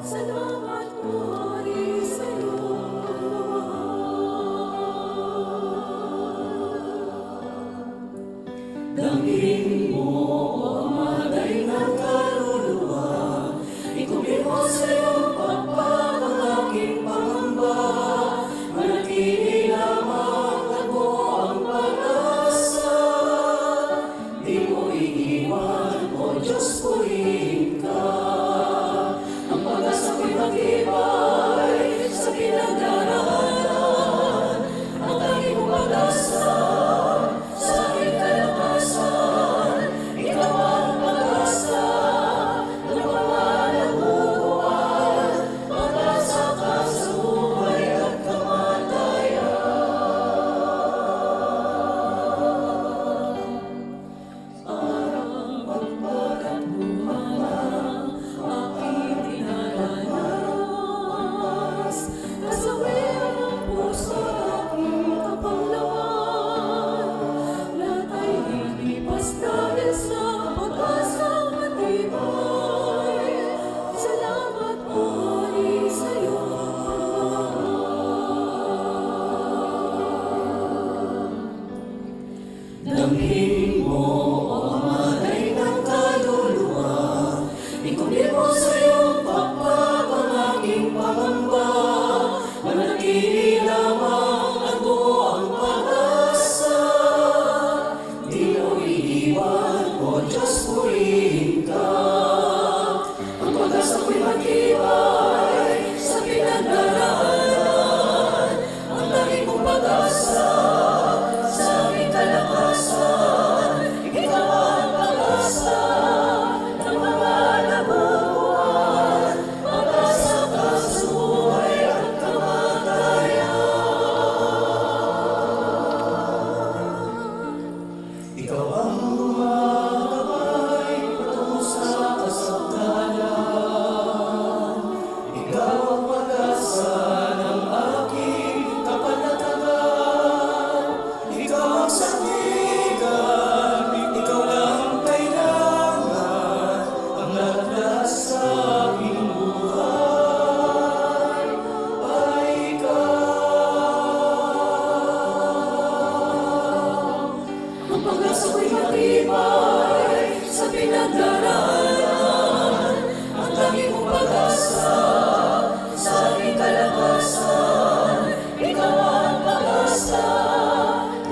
Salamat Panginoon sa iyong pagmamahal. Damhin mo ang maday ng kaluluwa, ikubin mo sa iyong pagpag ang aking pangamba. Manatili lamang at buo ang pag-asa, di mo iiwan, O Diyos, purihin ka. Ang pag-asa ko'y matibay sa pinagdaraanan, ang tanging kong pag-asa sa aking kalakasan. Ikaw ang pag-asa ng mga nabubuhay, pag-asa ka sa buhay at kamatayan. Parang pagpagat bumanang aking dinaranas, kasawian ng puso at aking kapanglawan. Lahat ay lilipas dahil sa pag-asang matibay. Salamat Panginoon sa iyong pagmamahal. Damhin mo ang maday ng kaluluwa, ikubin mo sa iyong pagpag ang aking pangamba. Manatili lamang at buo ang pag-asa, di mo iiwan, O Diyos, purihin ka. Ang pag-asa ko'y matibay sa pinagdaraanan, ang tanging kong pag-asa sa aking kalakasan. Ikaw ang pag-asa ng mga nabubuhay, pag-asa ka sa buhay at kamatayan. Ikaw ang gumagabay patungo sa kasagdanan. Ikaw ang pag-asa ng aking kapanatagan. Ikaw ang sandigan, ikaw lang ang kailangan, ang lahat sa aking buhay ay ikaw. Ang pag-asa ko'y matibay sa pinagdaraanan, ang tanging kong pag-asa sa aking kalakasan. Ikaw ang pag-asa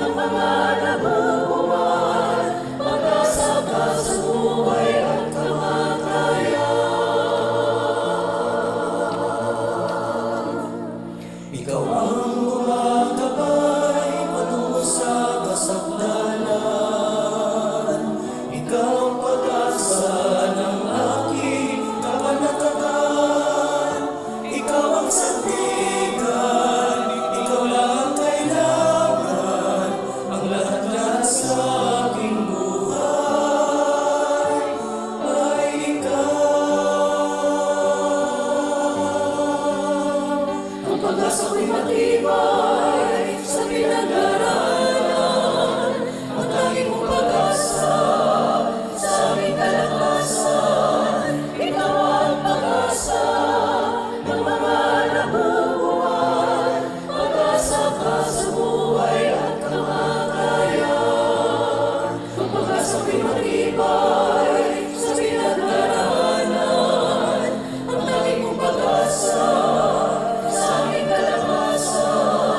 ng mga nabubuhay, pag-asa ka sa buhay at kamatayan. Ikaw ang gumagabay patungo sa kasagdanan. Ikaw ang pag-asa ng aking kapanatagan. Ikaw ang sandigan, ikaw lang ang kailangan, ang lahat sa aking buhay ay ikaw. Ang pag-asa ko'y matibay sa pinagdaraanan, ang tanging kong pag-asa sa aking kalakasan. Ikaw ang pag-asa ng mga nabubuhay, pag-asa ka sa buhay at kamatayan. Ang pag-asa ko'y matibay sa pinagdaraanan, ang tanging kong pag-asa sa aking kalakasan.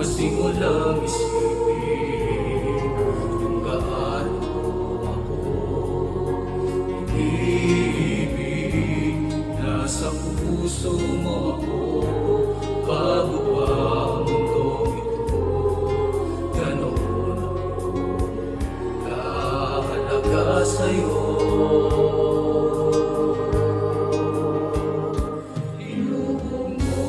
masimulang isipin kung gaano ako iniibig. Nasa puso mo ako bago pa ang mundong ito. Ganoon ako kahalaga sa'yo. Inuhog mo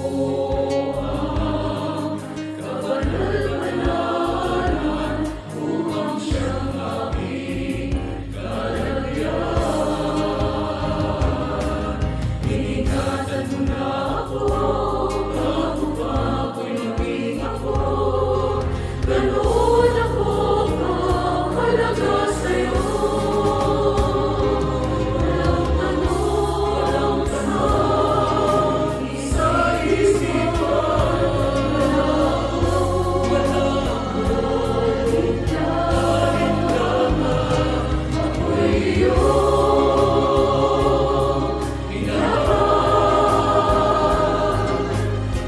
ang kabanal-banalan upang siyang aming kalagyan. Iningatan mo na ako bago pa ako'y naging ako. Ganoon ako kahalaga sa'yo. Walang tanong sa isipan. Wala akong kahit lamang ako'y iyong pinahal.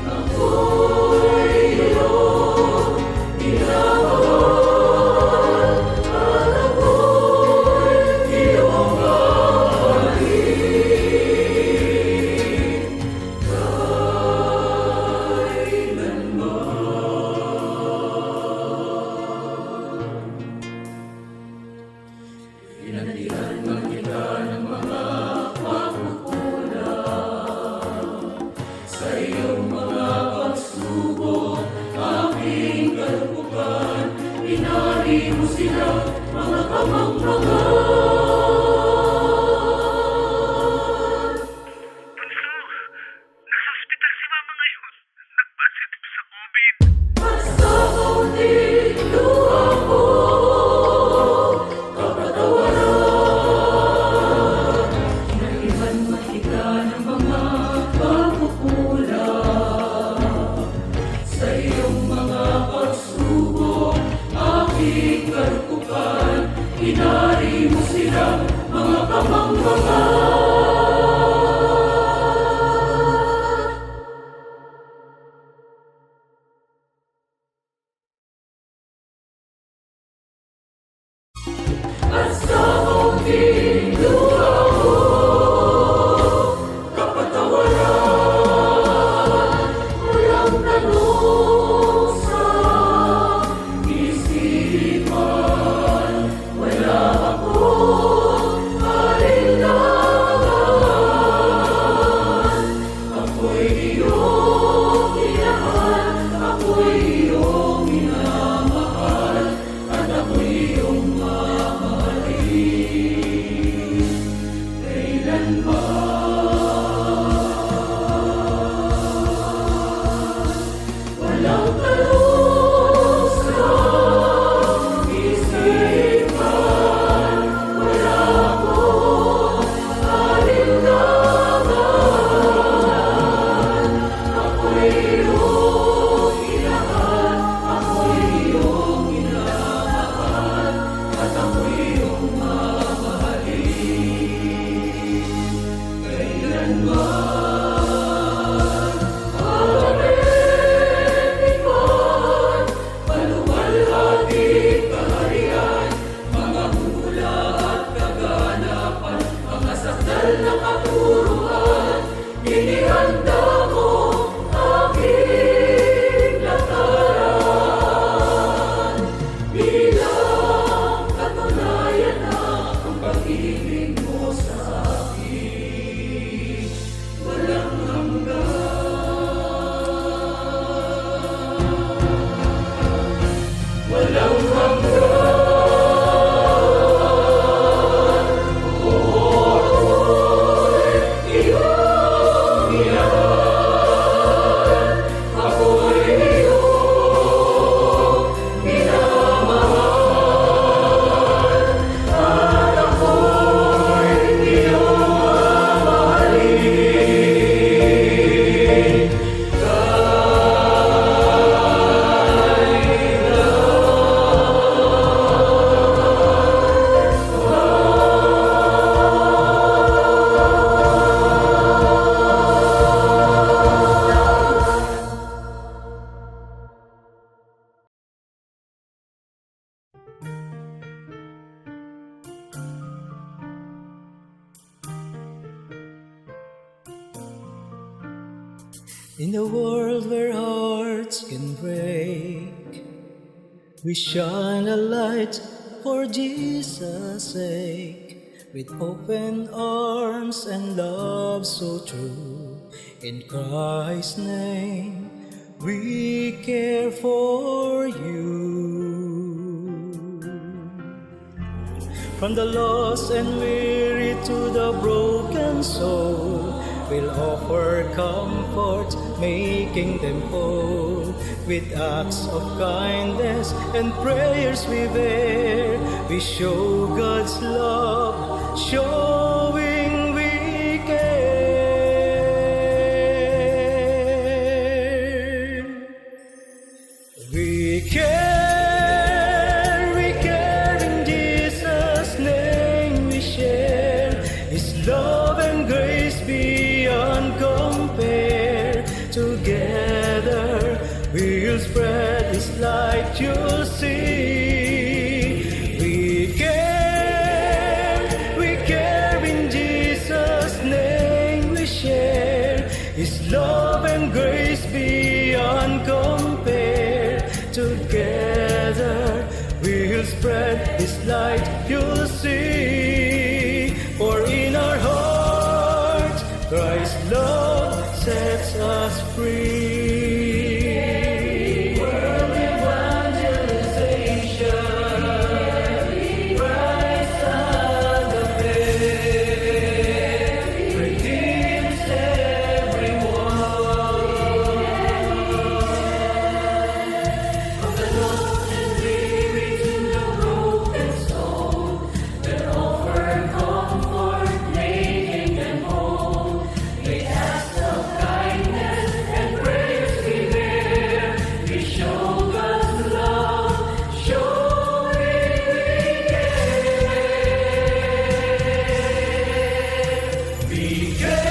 Ako'y iyong pinahal. At ako'y iyong mahalin kailanman. Pinantihan man kita ng mga pagkukulang sa iyong mga pagsubok, aking kalungkutan. Pinari mo sila, mga kamangmangan. Bunso, nasa ospital si Mama ngayon. Nagpositive sa COVID. Basta kaunting luha ko, kapatawaran. Pinaliban man kita ng mga pagkukulang sa iyong mga pagsubok, aking kalungkutan. Pinari mo sila, mga kamangmangan. At sa kaunting luha ko, kapatawaran. Walang tanong sa isipan. Wala akong alinlangan. Ako'y iyong minahal. Ako'y iyong minamahal. At ako'y iyong mamahalin. In a world where hearts can break, we shine a light for Jesus' sake, with open arms and love so true. In Christ's name, we care for you. From the lost and weary to the broken soul, we'll offer comfort, making them whole. With acts of kindness and prayers we bear, we show God's love, showing we care. We care in Jesus' name we share. His love and grace beyond compare. Together we'll spread His light, you'll see. We care in Jesus' name we share. His love and grace beyond compare. Together we'll spread His light, you'll see. For in our hearts Christ's love sets us free. World evangelization, Christ agape, redeems everyone. From the lost and weary to the broken soul, we'll offer comfort, making them whole. With acts of kindness and prayers we bear, we show God's love, showing we care.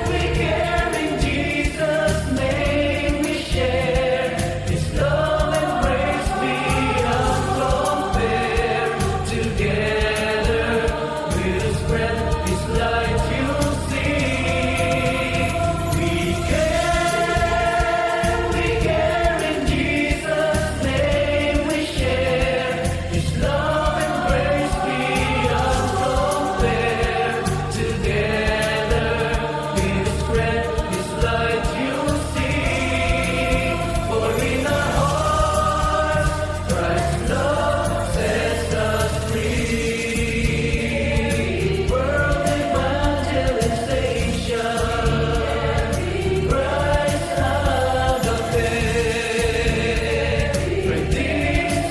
We care in Jesus' name we share. His love and grace beyond compare. Together we'll spread His light, you'll see. We care in Jesus' name we share. His love and grace beyond compare. Together we'll spread His light, you'll see. For in our hearts Christ's love sets us free. World evangelization, Christ agape, redeems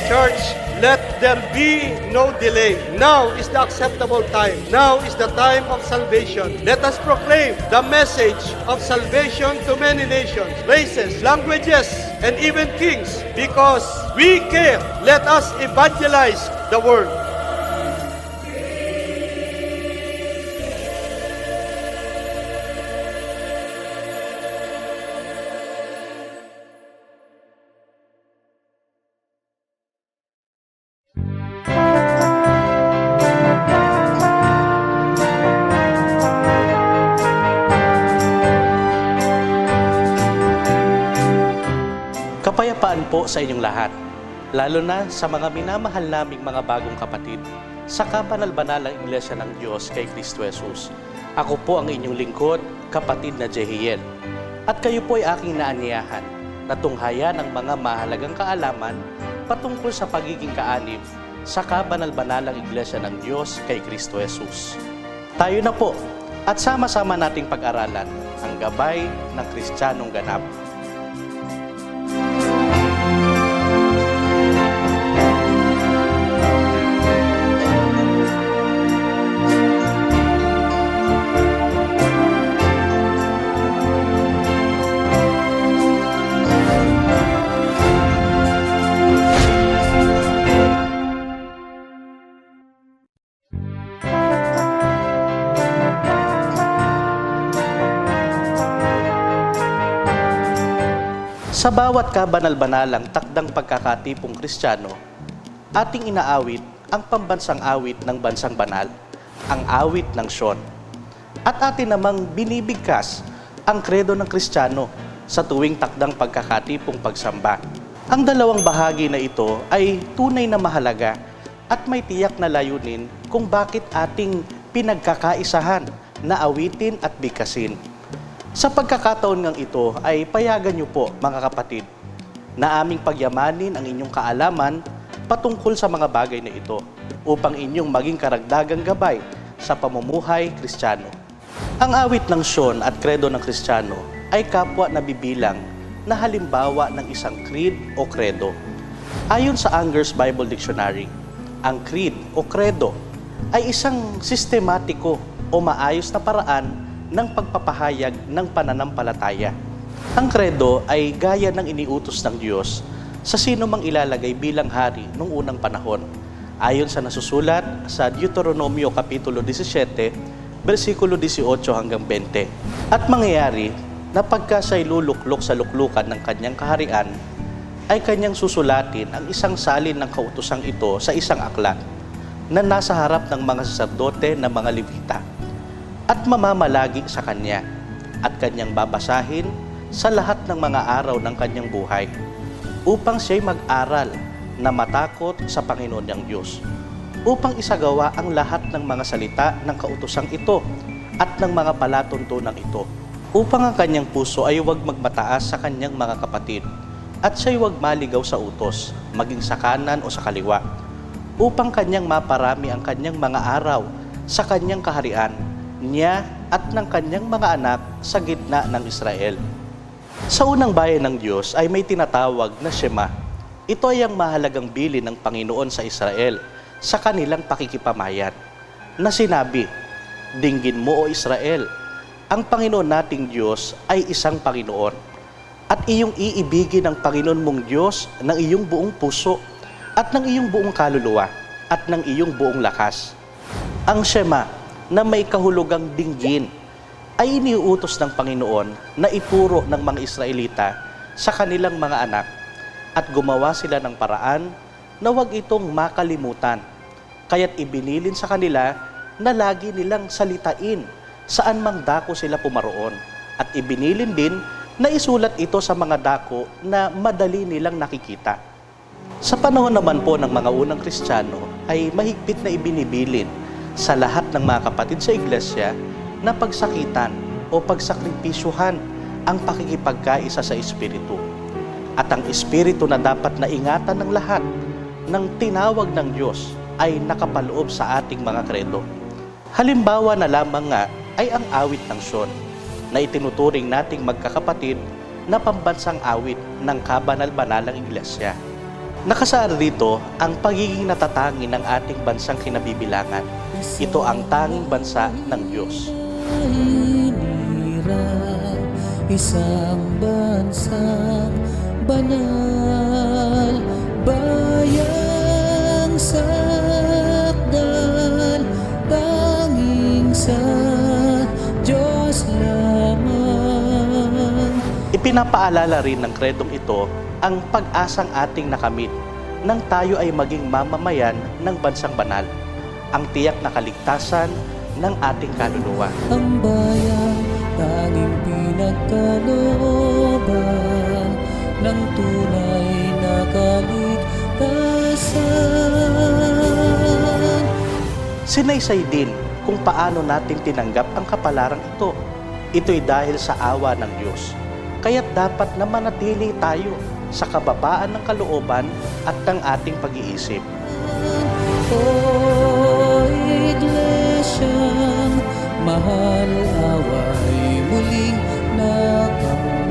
Church, let there be no delay. Now is the acceptable time. Now is the time of salvation. Let us proclaim the message of salvation to many nations, races, languages, and even kings. Because we care, let us evangelize the world. Kapayapaan po sa inyong lahat, lalo na sa mga minamahal naming mga bagong kapatid sa kabanal-banalang Iglesia ng Diyos kay Kristo Jesus. Ako po ang inyong lingkod, kapatid na Jehiel. At kayo po ay aking naanyayahan na tunghayan ang mga mahalagang kaalaman patungkol sa pagiging kaanib sa kabanal-banalang Iglesia ng Diyos kay Kristo Jesus. Tayo na po at sama-sama nating pag-aralan ang gabay ng Kristiyanong ganap. Sa bawat kabanal-banalang takdang pagkakatipong Kristiyano, ating inaawit ang pambansang awit ng bansang banal, ang awit ng Sion. At atin namang binibigkas ang kredo ng Kristiyano sa tuwing takdang pagkakatipong pagsamba. Ang dalawang bahagi na ito ay tunay na mahalaga at may tiyak na layunin kung bakit ating pinagkakaisahan na awitin at bigkasin. Sa pagkakataon ngang ito ay payagan niyo po mga kapatid na aming pagyamanin ang inyong kaalaman patungkol sa mga bagay na ito upang inyong maging karagdagang gabay sa pamumuhay Kristiyano. Ang awit ng Sion at kredo ng Kristiyano ay kapwa na bibilang na halimbawa ng isang creed o kredo. Ayon sa Anger's Bible Dictionary, ang creed o kredo ay isang sistematiko o maayos na paraan ng pagpapahayag ng pananampalataya. Ang kredo ay gaya ng iniutos ng Diyos sa sino mang ilalagay bilang hari noong unang panahon. Ayon sa nasusulat sa Deuteronomio Kapitulo 17, versikulo 18 hanggang 20. At mangyayari na pagka siya'y luluklok sa luklukan ng kanyang kaharian, ay kanyang susulatin ang isang salin ng kautosang ito sa isang aklat na nasa harap ng mga saserdote na mga Levita at mamamalagi sa kanya at kanyang babasahin sa lahat ng mga araw ng kanyang buhay upang siya'y mag-aral na matakot sa Panginoon niyang Diyos, upang isagawa ang lahat ng mga salita ng kautosang ito at ng mga palatuntunan ito, upang ang kanyang puso ay huwag magmataas sa kanyang mga kapatid at siya'y huwag maligaw sa utos, maging sa kanan o sa kaliwa, upang kanyang maparami ang kanyang mga araw sa kanyang kaharian niya at ng kanyang mga anak sa gitna ng Israel. Sa unang bayan ng Diyos ay may tinatawag na Shema. Ito ay ang mahalagang bilin ng Panginoon sa Israel sa kanilang pakikipamayan na sinabi, "Dinggin mo o Israel, ang Panginoon nating Diyos ay isang Panginoon at iyong iibigin ang Panginoon mong Diyos ng iyong buong puso at ng iyong buong kaluluwa at ng iyong buong lakas." Ang Shema na may kahulugang dinggin ay iniuutos ng Panginoon na ituro ng mga Israelita sa kanilang mga anak at gumawa sila ng paraan na huwag itong makalimutan. Kaya't ibinilin sa kanila na lagi nilang salitain saan mang dako sila pumaroon at ibinilin din na isulat ito sa mga dako na madali nilang nakikita. Sa panahon naman po ng mga unang Kristiyano ay mahigpit na ibinibilin sa lahat ng mga kapatid sa iglesia na pagsakitan o pagsakripisyuhan ang pakikipagkaisa sa Espiritu. At ang Espiritu na dapat na ingatan ng lahat ng tinawag ng Diyos ay nakapaloob sa ating mga kredo. Halimbawa na lamang nga ay ang awit ng Sion na itinuturing nating magkakapatid na pambansang awit ng kabanal-banalang iglesia. Nakasaad dito ang pagiging natatangi ng ating bansang kinabibilangan. Ito ang tanging bansa ng Diyos. Isang bansang banal, bayang sakdal, tanging sa Diyos lamang. Ipinapaalala rin ng kredong ito ang pag-asang ating nakamit nang tayo ay maging mamamayan ng bansang banal, ang tiyak na kaligtasan ng ating kaluluwa. Ang bayan, tanging pinagkalooban ng tunay na kaligtasan. Sinaysay din kung paano natin tinanggap ang kapalarang ito. Ito'y dahil sa awa ng Diyos. Kaya't dapat na manatili tayo sa kababaan ng kalooban at ng ating pag-iisip. O Iglesyang mahal, away muling nakamtan.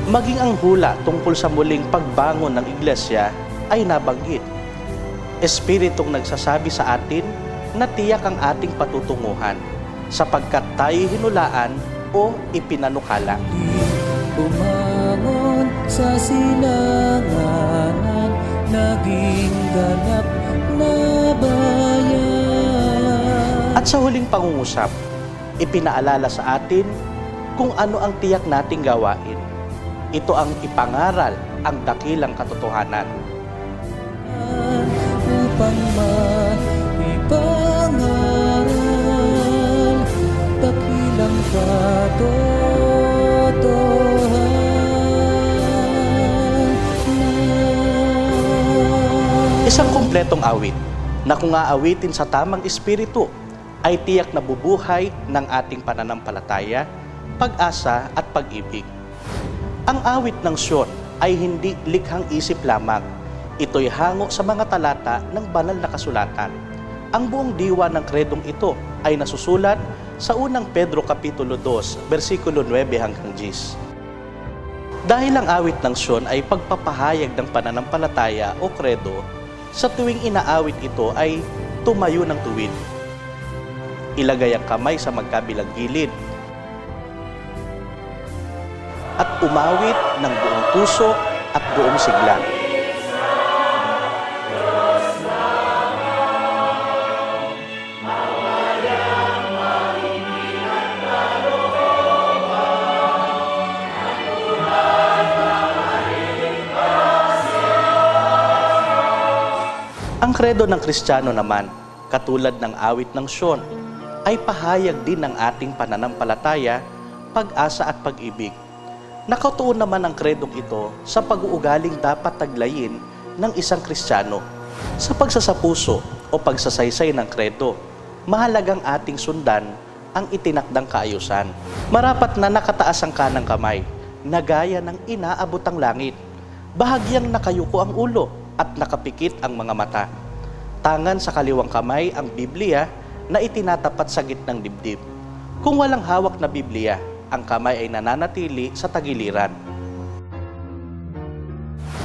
Maging ang hula tungkol sa muling pagbangon ng iglesia ay nabanggit. Espiritong nagsasabi sa atin na tiyak ang ating patutunguhan sapagkat tayo hinulaan o ipinanukala. Bumangon sa silanganan, naging ganap na bayan. At sa huling pangungusap, ipinaalala sa atin kung ano ang tiyak nating gawain. Ito ang ipangaral ang dakilang katotohanan. Upang maipangaral dakilang katotohanan. Isang kumpletong awit na kung aawitin sa tamang espiritu ay tiyak na bubuhay ng ating pananampalataya, pag-asa at pag-ibig. Ang awit ng Sion ay hindi likhang isip lamang. Ito'y hango sa mga talata ng banal na kasulatan. Ang buong diwa ng kredong ito ay nasusulat sa unang Pedro Kapitulo 2, versikulo 9 hanggang 10. Dahil ang awit ng Sion ay pagpapahayag ng pananampalataya o kredo, sa tuwing inaawit ito ay tumayo ng tuwid. Ilagay ang kamay sa magkabilang gilid at umawit ng buong puso at buong sigla. Ang kredo ng Kristiyano naman, katulad ng awit ng Sion, ay pahayag din ng ating pananampalataya, pag-asa at pag-ibig. Nakatuon naman ang kredong ito sa pag-uugaling dapat taglayin ng isang Kristiyano. Sa pagsasapuso o pagsasaysay ng kredo, mahalagang ating sundan ang itinakdang kaayusan. Marapat na nakataas ang kanang kamay, na gaya ng inaabot ang langit. Bahagyang nakayuko ang ulo at nakapikit ang mga mata. Tangan sa kaliwang kamay ang Biblia na itinatapat sa gitnang dibdib. Kung walang hawak na Biblia, ang kamay ay nananatili sa tagiliran.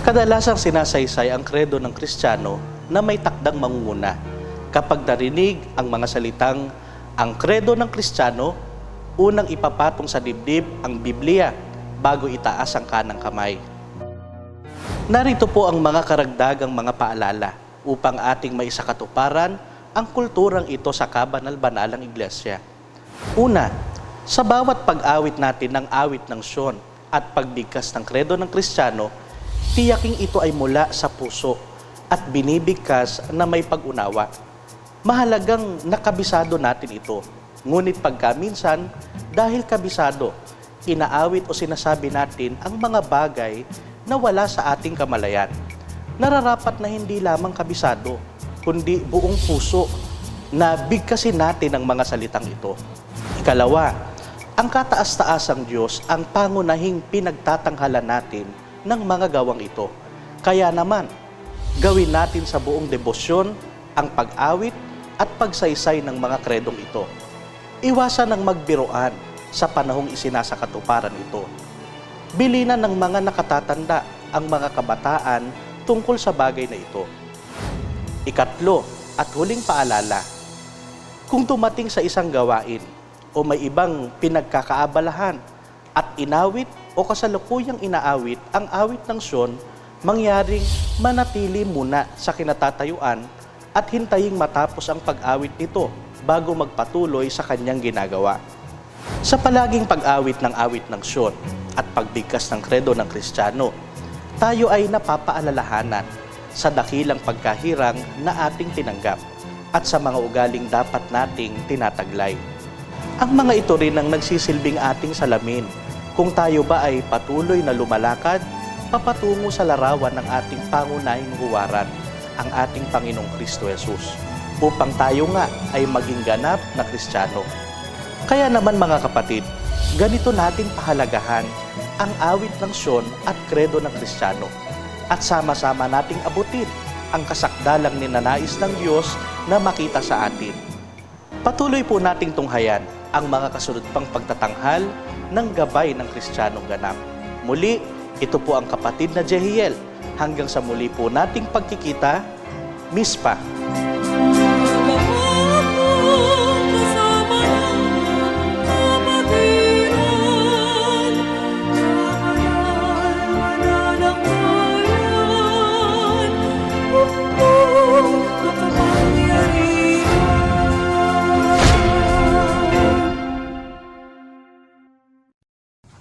Kadalasang sinasaysay ang kredo ng Kristiyano na may takdang mangunguna. Kapag narinig ang mga salitang, ang kredo ng Kristiyano, unang ipapatong sa dibdib ang Biblia bago itaas ang kanang kamay. Narito po ang mga karagdagang mga paalala upang ating maisakatuparan ang kulturang ito sa kabanal-banalang iglesia. Una, sa bawat pag-awit natin ng awit ng Sion at pagbigkas ng kredo ng Kristiyano, tiyaking ito ay mula sa puso at binibigkas na may pag-unawa. Mahalagang nakabisado natin ito, ngunit pagkaminsan, dahil kabisado, inaawit o sinasabi natin ang mga bagay na wala sa ating kamalayan. Nararapat na hindi lamang kabisado, kundi buong puso na bigkasin natin ang mga salitang ito. Ikalawa, ang kataas-taasang Diyos ang pangunahing pinagtatanghalan natin ng mga gawang ito. Kaya naman, gawin natin sa buong debosyon ang pag-awit at pagsaysay ng mga kredong ito. Iwasan ang magbiruan sa panahong isinasakatuparan ito. Bilinan ng mga nakatatanda ang mga kabataan tungkol sa bagay na ito. Ikatlo at huling paalala, kung dumating sa isang gawain o may ibang pinagkakaabalahan at inawit o kasalukuyang inaawit ang awit ng Sion, mangyaring manatili muna sa kinatatayuan at hintaying matapos ang pag-awit nito bago magpatuloy sa kanyang ginagawa. Sa palaging pag-awit ng awit ng Sion at pagbigkas ng kredo ng Kristiyano, tayo ay napapaalalahanan sa dakilang pagkahirang na ating tinanggap at sa mga ugaling dapat nating tinataglay. Ang mga ito rin ang nagsisilbing ating salamin Kung tayo ba ay patuloy na lumalakad, papatungo sa larawan ng ating pangunahing huwaran, ang ating Panginoong Kristo Jesus, upang tayo nga ay maging ganap na Kristiyano. Kaya naman mga kapatid, ganito natin pahalagahan ang awit ng Sion at kredo ng Kristiyano at sama-sama nating abutin ang kasakdalang ninanais ng Diyos na makita sa atin. Patuloy po nating tunghayan ang mga kasunod pang pagtatanghal ng gabay ng Kristiyanong ganap. Muli, ito po ang kapatid na Jehiel. Hanggang sa muli po nating pagkikita, Mispa.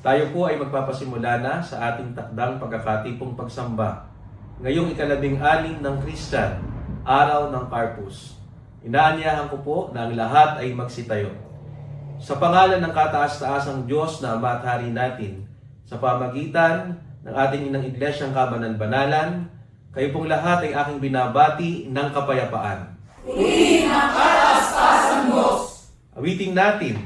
Tayo po ay magpapasimula na sa ating takdang pagkakatipong pagsamba. Ngayong ika-16 ng Christian, araw ng Carpus. Inaanyahan ko po na ang lahat ay magsitayo. Sa pangalan ng kataas-taasang Diyos na Ama at Hari natin, sa pamagitan ng ating inang Iglesyang Kabanal-Banalan, kayo pong lahat ay aking binabati ng kapayapaan. Purihin ang kataas-taasang Diyos. Awitin natin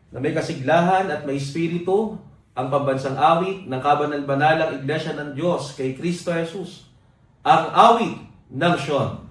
na may kasiglahan at may espiritu ang pambansang awit ng Kabanal-Banalang Iglesia ng Diyos kay Kristo Jesus, ang awit ng Sion.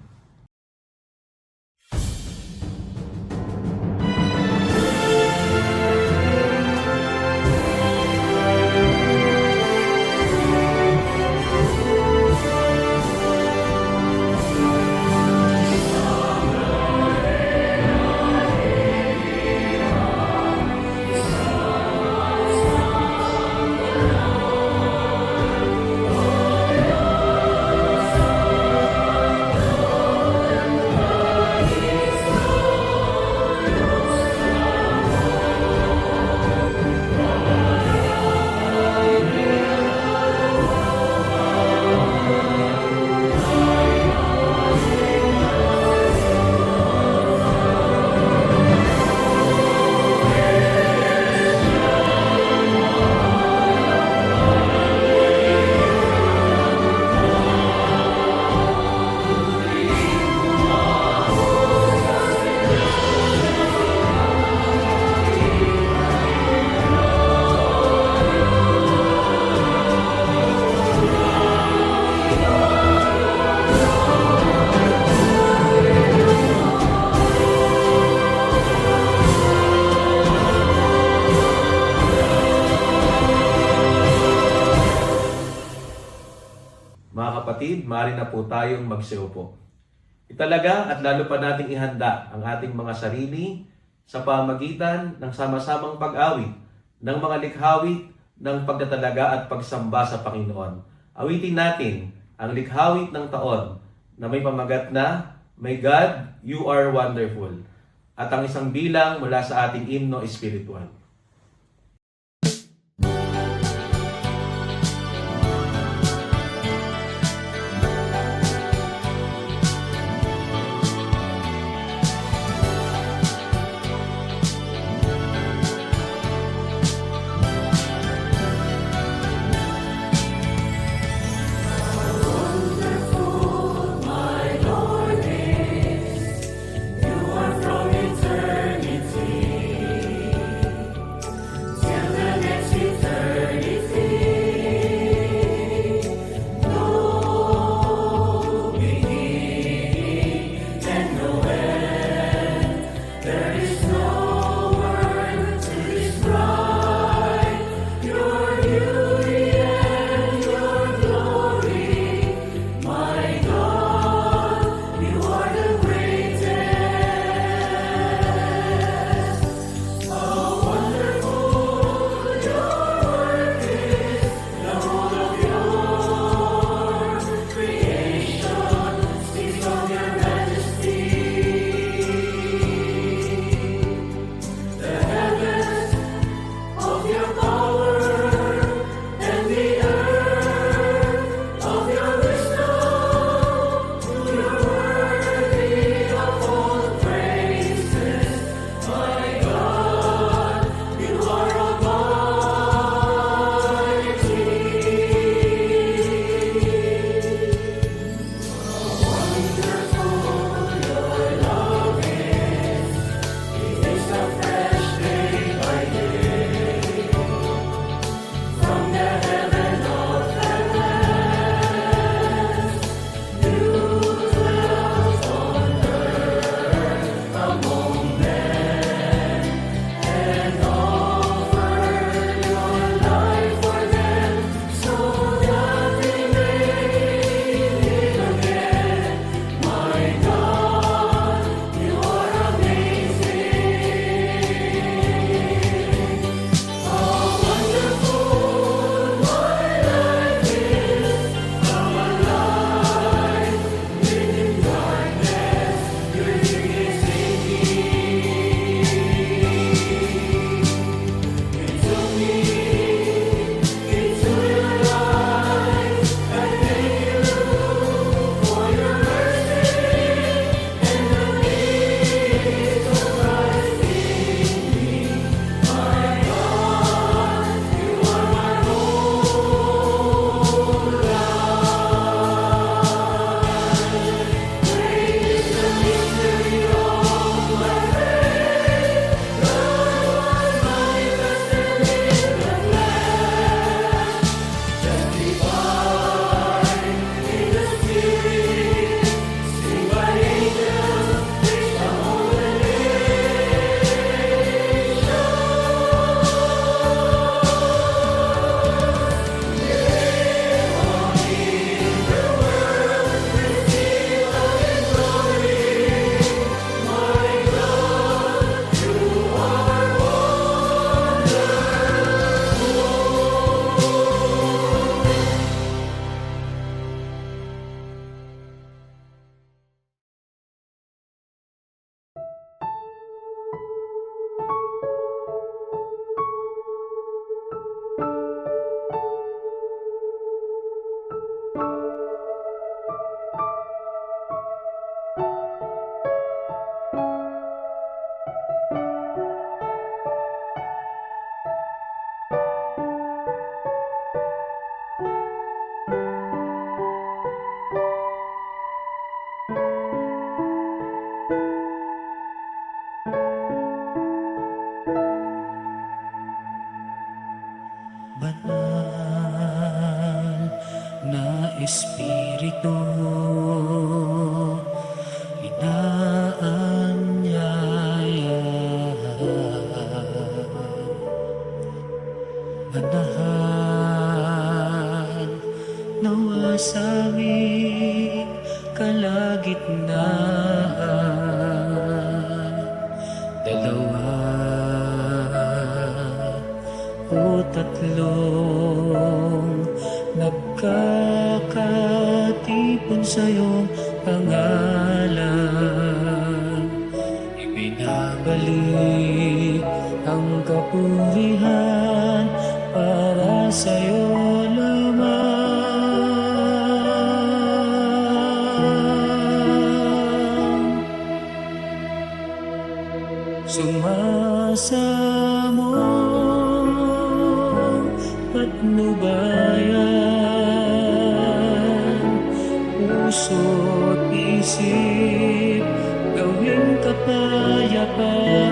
Mga kapatid, maaari na po tayong magsiupo. Italaga at lalo pa nating ihanda ang ating mga sarili sa pamagitan ng sama-samang pag-awit ng mga likhawit ng pagtatalaga at pagsamba sa Panginoon. Awitin natin ang likhawit ng taon na may pamagat na My God, You Are Wonderful, at ang isang bilang mula sa ating himno espiritual. Espiritu inaanyayahan. Manahan nawa sa aming kalagitnaan, dalawa o tatlong nagkakatipon sa iyong pangalan, ibinabalik ang kapurihan para sa iyo lamang. Sumasamong patnubayan, puso't isip, gawing kapayapaan.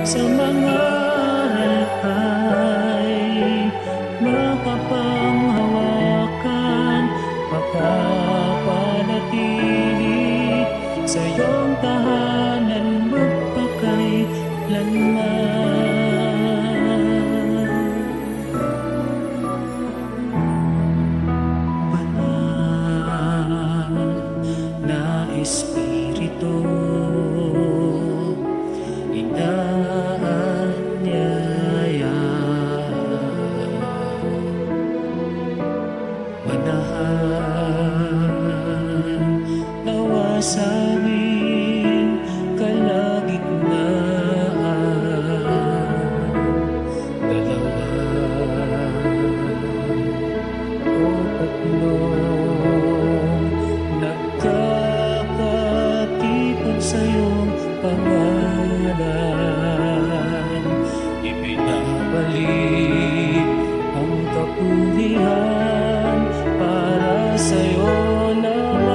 Sa mga ay makapanghawakan, makapanatili sa iyong tahanan magpakailanman. Banal na Espiritu inaanyayahan. Manahan nawa sa aming kalagitnaan, dalawa o tatlong nagkakatipon sa iyong pangalan, ibinabalik ang kapurihan para sa iyo lamang.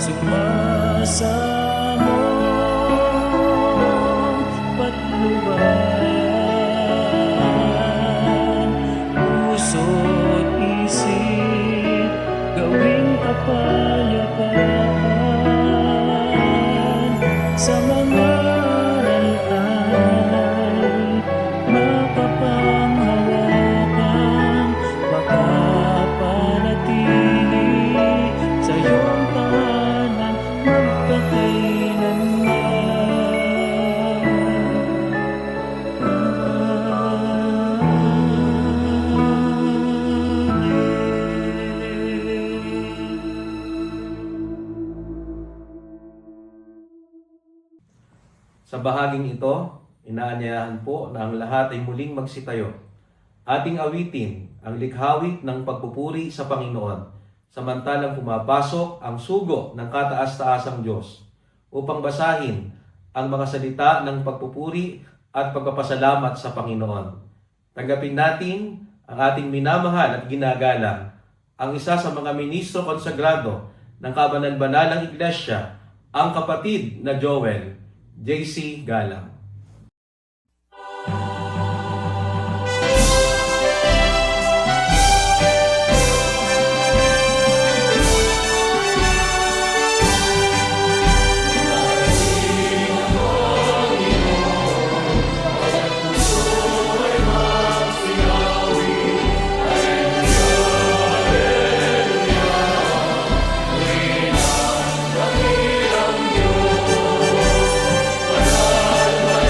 Sumasamong patnubayan, puso't isip, gawing kapayapaan. Sa mga ay makapanghawakan, makapanatili sa iyong tahanan Sa bahaging ito, inaanyayahan po na ang lahat ay muling magsitayo. Ating awitin ang likhawit ng pagpupuri sa Panginoon, samantalang pumapasok ang sugo ng kataas-taasang Diyos, upang basahin ang mga salita ng pagpupuri at pagpapasalamat sa Panginoon. Tanggapin natin ang ating minamahal at ginagalang, ang isa sa mga ministro konsagrado ng kabanal-banalang Iglesia, ang kapatid na Joel J.C. Galang. Banal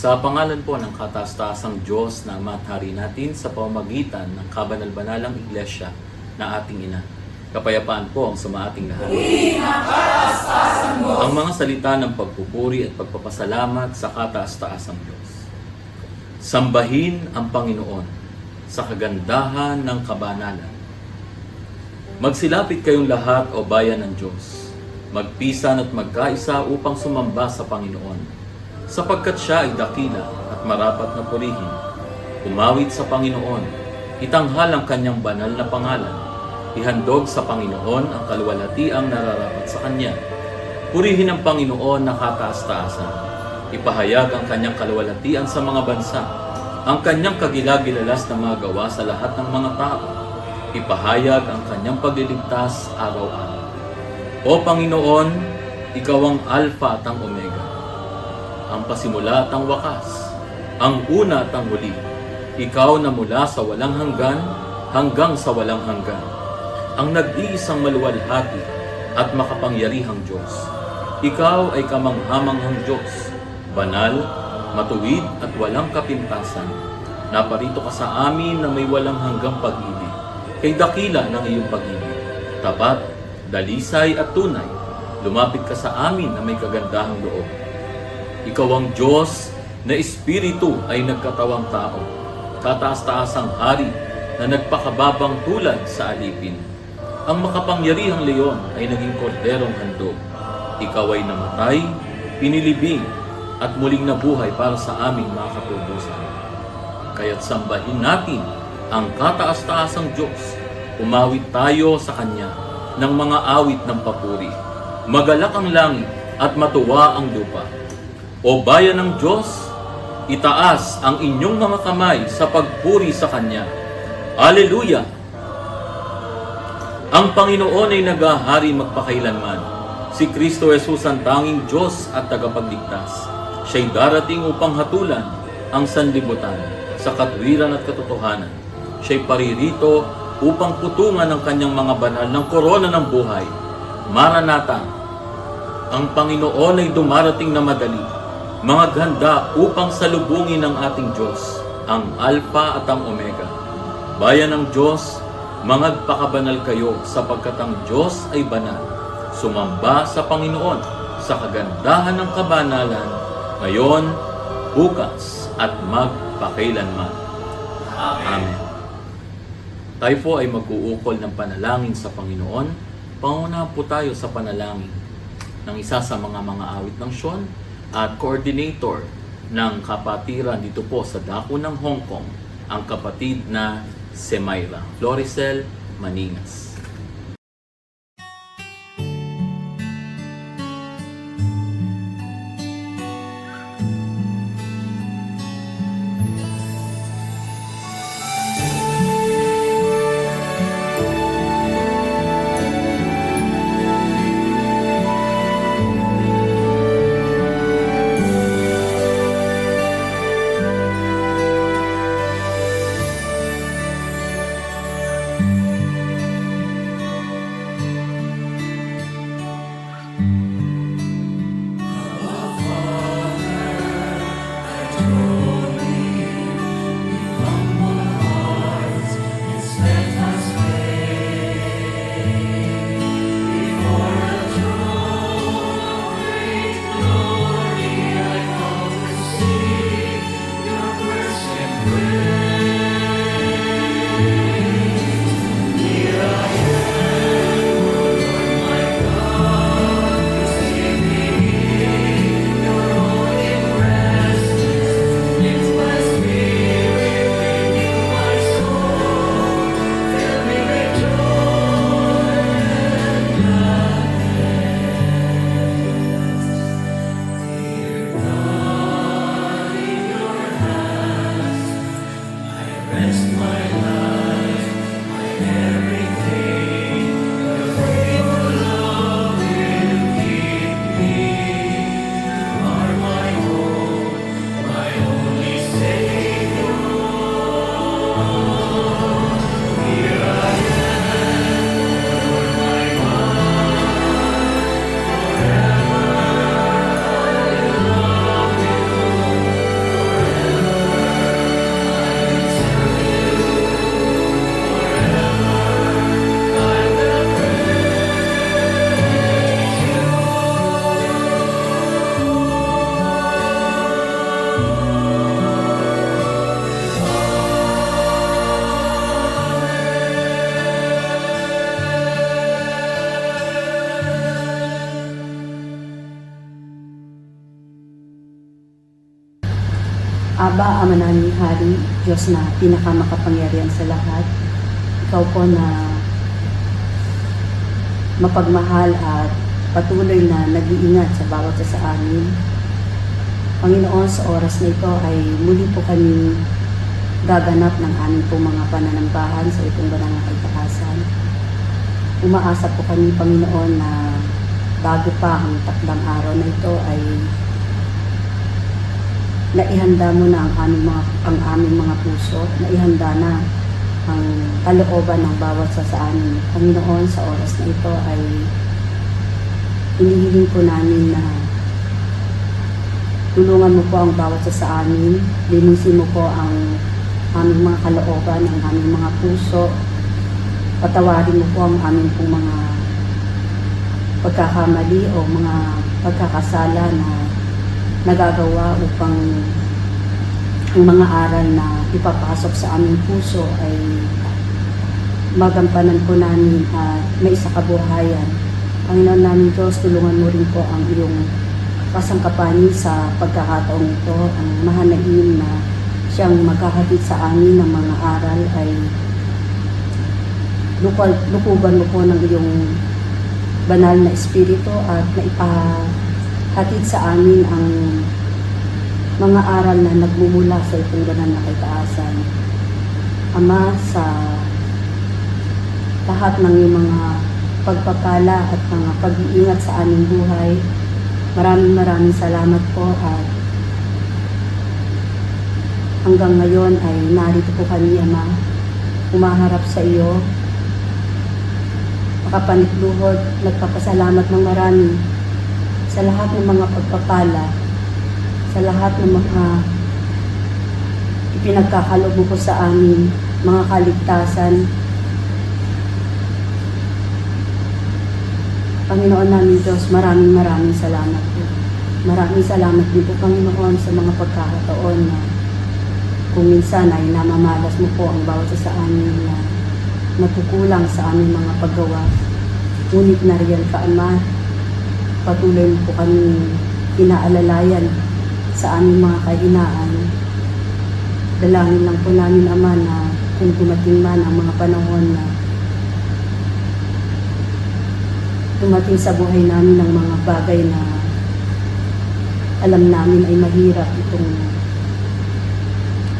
Sa pangalan po ng kataas-taasang Diyos na Ama at Hari natin sa pamamagitan ng kabanal-banalang Iglesia na ating ina. Kapayapaan po ang sumaating lahat. Ang mga salita ng pagpupuri at pagpapasalamat sa kataas-taasang Diyos. Sambahin ang Panginoon sa kagandahan ng kabanalan. Magsilapit kayong lahat o bayan ng Diyos. Magpisan at magkaisa upang sumamba sa Panginoon, sapagkat siya ay dakila at marapat na purihin. Umawit sa Panginoon, itanghal ang kanyang banal na pangalan. Ihandog sa Panginoon ang kaluwalhatiang nararapat sa Kanya. Purihin ang Panginoon na kataas-taasan. Ipahayag ang kanyang kaluwalhatian sa mga bansa, ang kanyang kagilagilalas na mga gawa sa lahat ng mga tao. Ipahayag ang kanyang pagliligtas araw-araw. O Panginoon, Ikaw ang Alpha at ang Omega, ang pasimula at ang wakas, ang una at ang huli. Ikaw na mula sa walang hanggan hanggang sa walang hanggan, ang nag-iisang maluwalhati at makapangyarihang Diyos. Ikaw ay kamanghamanghang Diyos, banal, matuwid at walang kapintasan. Naparito ka sa amin na may walang hanggang pag-ibig, kay dakila ng iyong pag-ibig, tapat, dalisay at tunay. Lumapit ka sa amin na may kagandahang loob. Ikaw ang Diyos na Espiritu ay nagkatawang tao, kataas-taasang hari na nagpakababang tulad sa alipin. Ang makapangyarihang leon ay naging korderong handog. Ikaw ay namatay, pinilibing, at muling nabuhay para sa aming mga katubusan. Kaya't sambahin natin ang kataas-taasang Diyos. Umawit tayo sa Kanya ng mga awit ng papuri. Magalak ang langit at matuwa ang lupa. O bayan ng Diyos, itaas ang inyong mga kamay sa pagpuri sa Kanya. Alleluia! Ang Panginoon ay naghahari magpakailanman. Si Kristo Jesus ang tanging Diyos at tagapagligtas. Siya'y darating upang hatulan ang sanlibutan sa katwiran at katotohanan. Siya'y paririto upang putungan ang kanyang mga banal ng korona ng buhay. Maranatha! Ang Panginoon ay dumarating na madali. Mga ganda upang salubungin ang ating Diyos, ang Alpha at ang Omega. Bayan ng Diyos, magpakabanal kayo sapagkat ang Diyos ay banal. Sumamba sa Panginoon sa kagandahan ng kabanalan, ngayon, bukas, at magpakailanman. Amen. Tayo po ay mag-uukol ng panalangin sa Panginoon. Pangunahan po tayo sa panalangin ng isa sa mga awit ng Sean at coordinator ng kapatiran dito po sa dako ng Hong Kong, ang kapatid na Semaira Floricel Maningas. Aba, Ama naming Hari, Diyos na pinakamakapangyarihan sa lahat, Ikaw po na mapagmahal at patuloy na nag-iingat sa bawat isa sa amin. Panginoon, sa oras na ito ay muli po kami gaganap ng aming po mga pananambahan sa itong banal na kalikasan. Umaasa po kami, Panginoon, na bago pa ang takdang araw na ito ay naihanda mo na ang aming mga puso, naihanda na ang kalooban ng bawat sa amin. Panginoon, sa oras na ito ay hinihiling po namin na tulungan mo po ang bawat sa amin, linisin mo po ang aming mga kalooban, ang aming mga puso, patawarin mo po ang aming pong mga pagkakamali o mga pagkakasala na nagagawa upang ang mga aral na ipapasok sa aming puso ay magampanan po namin at may isakabuhayan. Panginoon namin Diyos, tulungan mo rin po ang iyong kasangkapanin sa pagkakataong ito, ang mahanain na siyang maghahatid sa amin ng mga aral ay lukuban mo po ng iyong banal na espiritu at naipahatid sa amin ang mga aral na nagmumula sa itong banal na kaitaasan. Ama, sa lahat ng iyong mga pagpapala at mga pag-iingat sa aming buhay, maraming salamat po at hanggang ngayon ay narito po kami, Ama, umaharap sa iyo, makapanikluhod, nagpapasalamat ng marami sa lahat ng mga pagpapala, sa lahat ng mga ipinagkakalob mo po sa amin, mga kaligtasan. Panginoon namin Diyos, maraming salamat po. Maraming salamat din po, Panginoon, sa mga pagkakataon na kung minsan ay namamalas mo po ang bawat sa amin na natukulang sa aming mga paggawa. Ngunit nariyan ka, Ama, patuloy mo po kami inaalalayan sa aming mga kahinaan. Dalangin lang po namin, Ama, na kung dumating man ang mga panahon na dumating sa buhay namin ng mga bagay na alam namin ay mahirap itong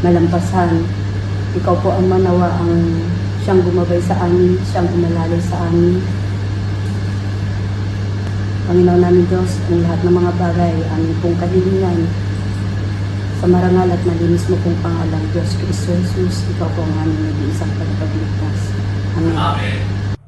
malampasan. Ikaw po ang manawa ang siyang gumabay sa amin, siyang umalalay sa amin. Panginoon namin Diyos, ang lahat ng mga bagay, aming pong kahilingan, sa marangal at malinis mo pong pangalan, Diyos Kristo Jesus, ikaw po ang aming nag-iisang tagapagligtas. Amen. Amen.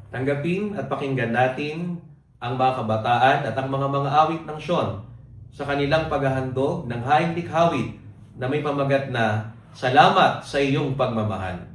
Tanggapin at pakinggan natin ang mga kabataan at ang mga awit ng Sean sa kanilang paghahandog ng haing likhawit na may pamagat na Salamat sa iyong pagmamahal.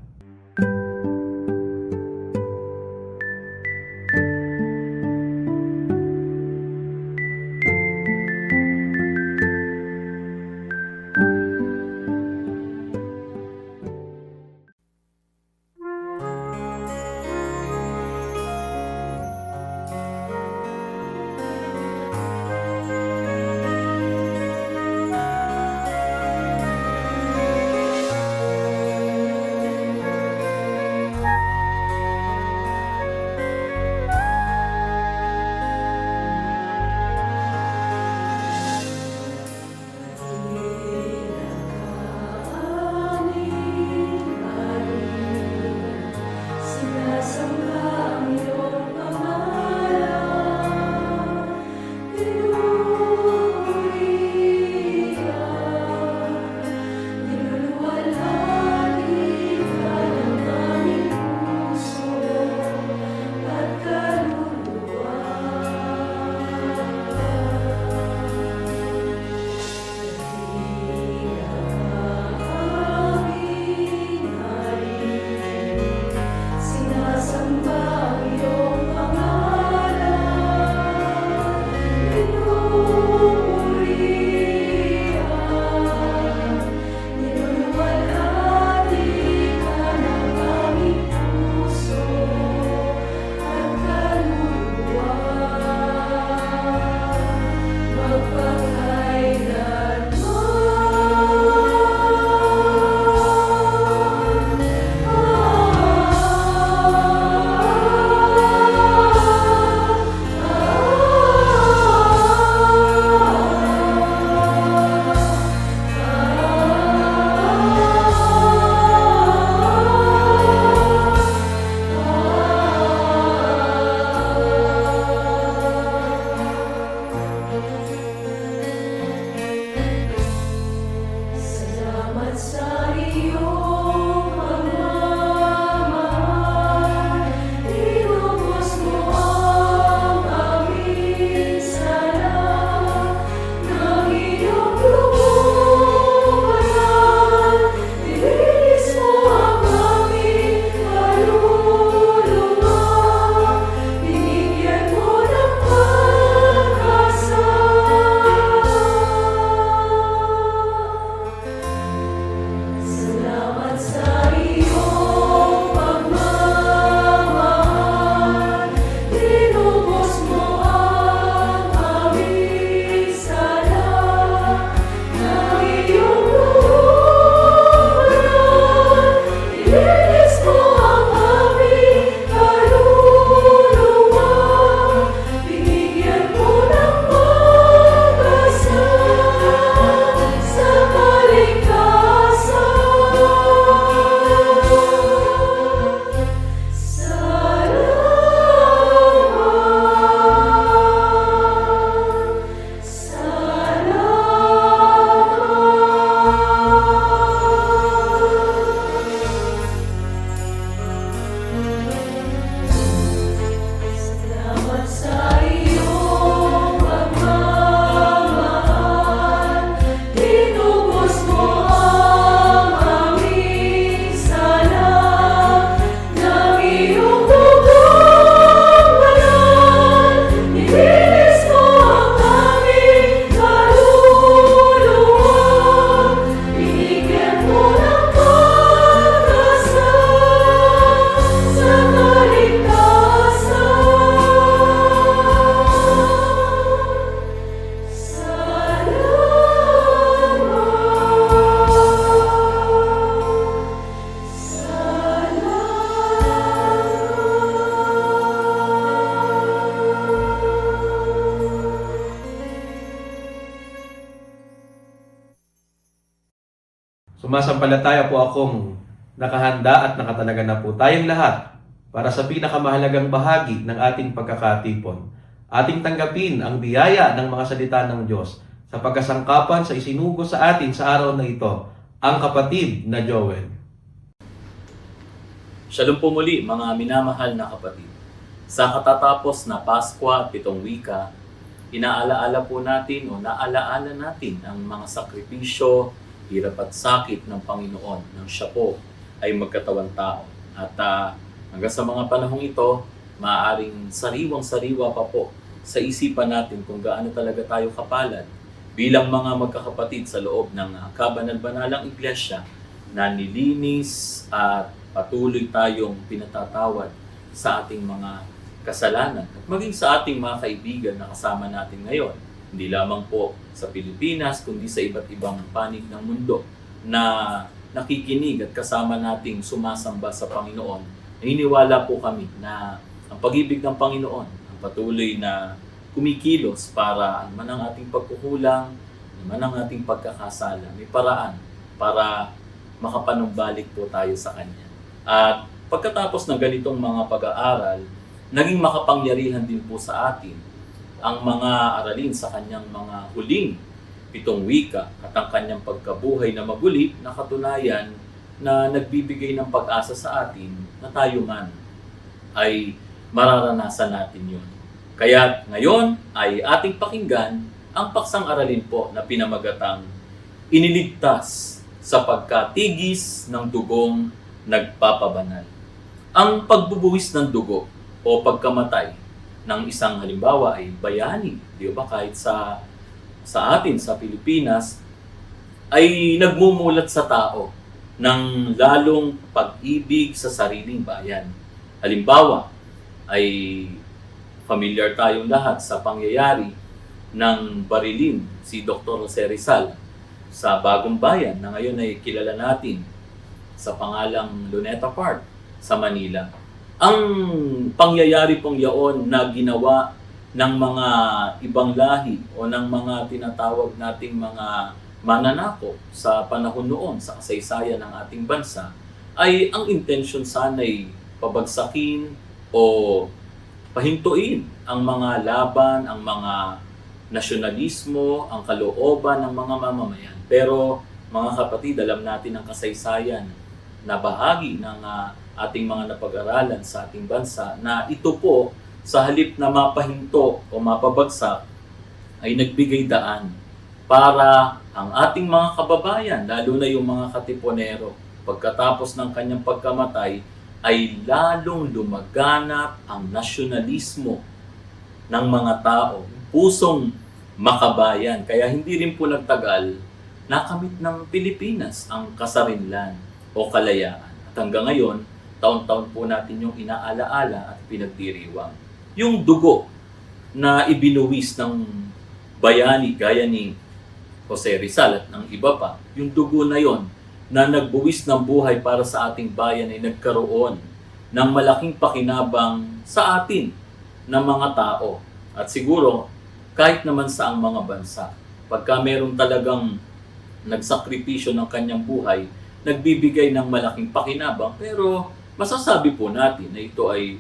Sumasampalataya po akong nakahanda at nakatalaga na po tayong lahat para sa pinakamahalagang bahagi ng ating pagkakatipon. Ating tanggapin ang biyaya ng mga salita ng Diyos sa pagkasangkapan sa isinugo sa atin sa araw na ito, ang kapatid na Joel. Shalom po muli mga minamahal na kapatid. Sa katatapos na Pasko at Pitong Wika, inaalaala po natin o naalaala natin ang mga sakripisyo, hirap at sakit ng Panginoon nang siya po ay magkatawang tao. At hanggang sa mga panahong ito, maaaring sariwang-sariwa pa po sa isipan natin kung gaano talaga tayo kapalad bilang mga magkakapatid sa loob ng kabanal-banalang iglesia na nilinis at patuloy tayong pinatatawad sa ating mga kasalanan at maging sa ating mga kaibigan na kasama natin ngayon. Hindi lamang po sa Pilipinas, kundi sa iba't ibang panig ng mundo na nakikinig at kasama nating sumasamba sa Panginoon. Naniniwala po kami na ang pag-ibig ng Panginoon ang patuloy na kumikilos para man ang ating pagkukulang, man ang ating pagkakasala. May paraan para makapanumbalik po tayo sa Kanya. At pagkatapos ng ganitong mga pag-aaral, naging makapangyarihan din po sa atin ang mga aralin sa Kanyang mga huling 7 wika at ang Kanyang pagkabuhay na magulit na katunayan na nagbibigay ng pag-asa sa atin na tayo man ay mararanasan natin yun. Kaya ngayon ay ating pakinggan ang paksang aralin po na pinamagatang iniligtas sa pagkatigis ng dugong nagpapabanal. Ang pagbubuwis ng dugo o pagkamatay ng isang halimbawa ay bayani, di ba? Kahit sa atin sa Pilipinas ay nagmumulat sa tao ng lalong pag-ibig sa sariling bayan. Halimbawa ay familiar tayong lahat sa pangyayari ng barilin si Dr. Jose Rizal sa Bagong Bayan na ngayon ay kilala natin sa pangalang Luneta Park sa Manila. Ang pangyayari pong yaon na ginawa ng mga ibang lahi o ng mga tinatawag nating mga mananako sa panahon noon sa kasaysayan ng ating bansa ay ang intensyon sana'y pabagsakin o pahintuin ang mga laban, ang mga nasyonalismo, ang kalooban ng mga mamamayan. Pero mga kapatid, alam natin ang kasaysayan na bahagi ng ating mga napag-aralan sa ating bansa na ito po sa halip na mapahinto o mapabagsak ay nagbigay daan para ang ating mga kababayan, lalo na yung mga katipunero, pagkatapos ng kanyang pagkamatay, ay lalong lumaganap ang nasyonalismo ng mga tao, pusong makabayan. Kaya hindi rin po nagtagal, nakamit ng Pilipinas ang kasarinlan o kalayaan. At hanggang ngayon, taon-taon po natin yung inaalaala at pinagdiriwang. Yung dugo na ibinuwis ng bayani gaya ni Jose Rizal at ng iba pa, yung dugo na yon na nagbuwis ng buhay para sa ating bayan ay nagkaroon ng malaking pakinabang sa atin ng mga tao. At siguro, kahit naman sa ang mga bansa, pagka meron talagang nagsakripisyo ng kanyang buhay, nagbibigay ng malaking pakinabang, pero masasabi po natin na ito ay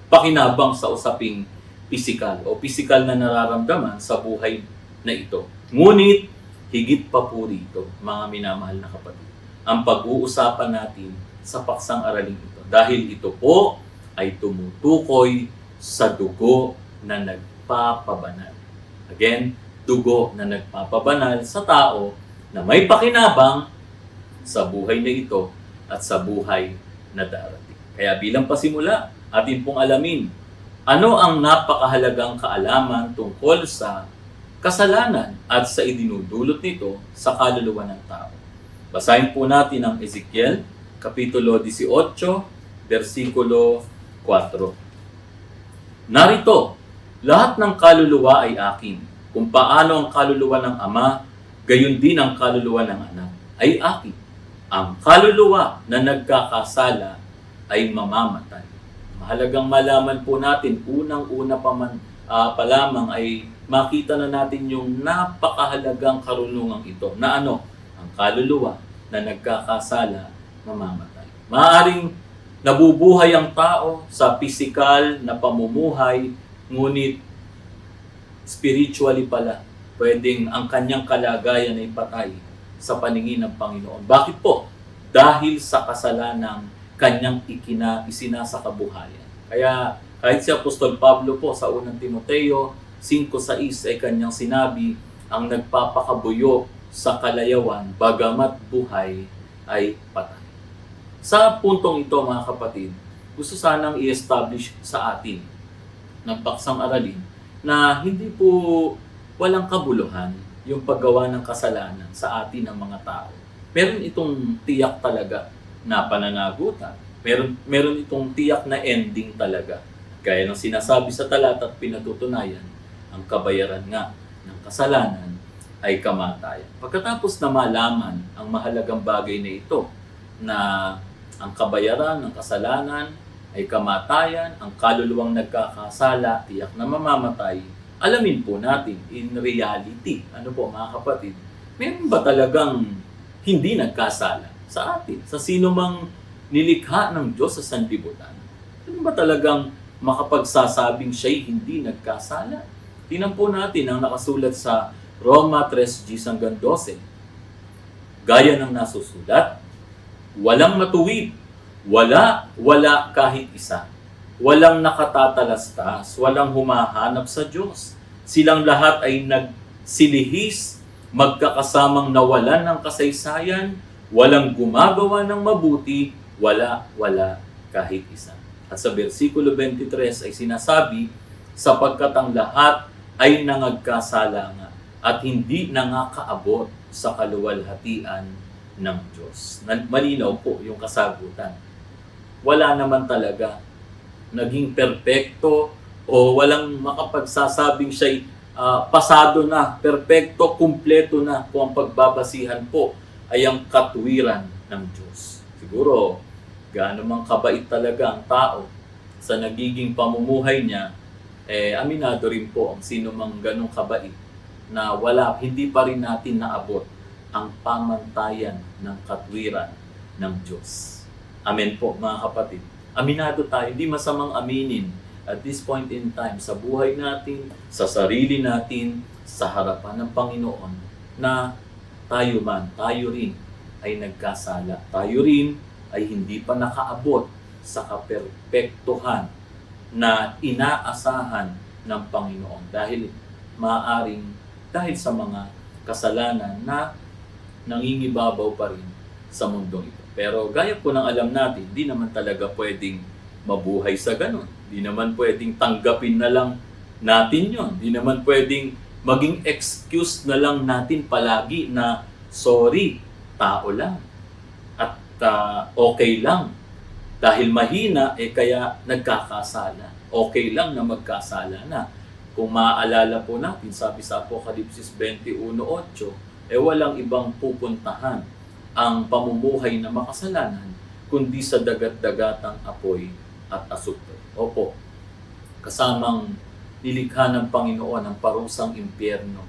pakinabang sa usaping pisikal o pisikal na nararamdaman sa buhay na ito. Ngunit, higit pa po rito, mga minamahal na kapatid, ang pag-uusapan natin sa paksang araling ito. Dahil ito po ay tumutukoy sa dugo na nagpapabanal. Again, dugo na nagpapabanal sa tao na may pakinabang sa buhay na ito at sa buhay na darating. Kaya bilang pasimula, atin pong alamin ano ang napakahalagang kaalaman tungkol sa kasalanan at sa idinudulot nito sa kaluluwa ng tao. Basahin po natin ang Ezekiel, Kapitulo 18, versikulo 4. Narito, lahat ng kaluluwa ay akin. Kung paano ang kaluluwa ng Ama, gayon din ang kaluluwa ng Anak, ay akin. Ang kaluluwa na nagkakasala ay mamamatay. Mahalagang malaman po natin, unang-una pa lamang ay makita na natin yung napakahalagang karunungang ito. Na ano? Ang kaluluwa na nagkakasala, mamamatay. Maaaring nabubuhay ang tao sa pisikal na pamumuhay, ngunit spiritually pala, pwedeng ang kanyang kalagayan ay patay sa paningin ng Panginoon. Bakit po? Dahil sa kasalanang kanyang isinasakabuhayan. Kaya kahit si Apostol Pablo po sa unang Timoteo 5:6 ay kanyang sinabi, ang nagpapakabuyo sa kalayawan, bagamat buhay ay patay. Sa puntong ito mga kapatid, gusto sanang i-establish sa atin ng paksang aralin na hindi po walang kabuluhan yung paggawa ng kasalanan sa atin ng mga tao. Meron itong tiyak talaga na pananagutan. Meron itong tiyak na ending talaga. Gaya ng sinasabi sa talata at pinatutunayan, ang kabayaran nga ng kasalanan ay kamatayan. Pagkatapos na malaman ang mahalagang bagay na ito, na ang kabayaran ng kasalanan ay kamatayan, ang kaluluwang nagkakasala, tiyak na mamamatay, alamin po natin in reality, ano po mga kapatid, meron ba talagang hindi nagkasala sa atin? Sa sino mang nilikha ng Diyos sa sanlibutan? Ano ba talagang makapagsasabing siya'y hindi nagkasala? Tingnan po natin ang nakasulat sa Roma 3:10-12. Gaya ng nasusulat, walang matuwid, wala kahit isa. Walang nakatatalastas, walang humahanap sa Diyos. Silang lahat ay nagsilihis, magkakasamang nawalan ng kasaysayan, walang gumagawa ng mabuti, wala kahit isa. At sa versikulo 23 ay sinasabi, sapagkat ang lahat ay nangagkasala nga at hindi nangakaabot sa kaluwalhatian ng Diyos. Malinaw po yung kasagutan. Wala naman talaga naging perpekto o walang makapagsasabing siya'y pasado na, perpekto, kumpleto na kung ang pagbabasihan po ay ang katwiran ng Diyos. Siguro, gaano mang kabait talaga ang tao sa nagiging pamumuhay niya, aminado rin po ang sino mang ganong kabait na hindi pa rin natin naabot ang pamantayan ng katwiran ng Diyos. Amen po mga kapatid. Aminado tayo, hindi masamang aminin at this point in time sa buhay natin, sa sarili natin, sa harapan ng Panginoon na tayo rin ay nagkasala. Tayo rin ay hindi pa nakaabot sa kaperpektuhan na inaasahan ng Panginoon dahil dahil sa mga kasalanan na nangingibabaw pa rin sa mundong ito. Pero gaya po ng alam natin, di naman talaga pwedeng mabuhay sa ganun. Di naman pwedeng tanggapin na lang natin yon. Di naman pwedeng maging excuse na lang natin palagi na sorry, tao lang. At okay lang. Dahil mahina, kaya nagkakasala. Okay lang na magkasala na. Kung maaalala po natin, sabi sa Apokalipsis 21:8, walang ibang pupuntahan ang pamumuhay na makasalanan, kundi sa dagat-dagatang apoy at asupre. Opo, kasamang nilikha ng Panginoon ang parusang impyerno.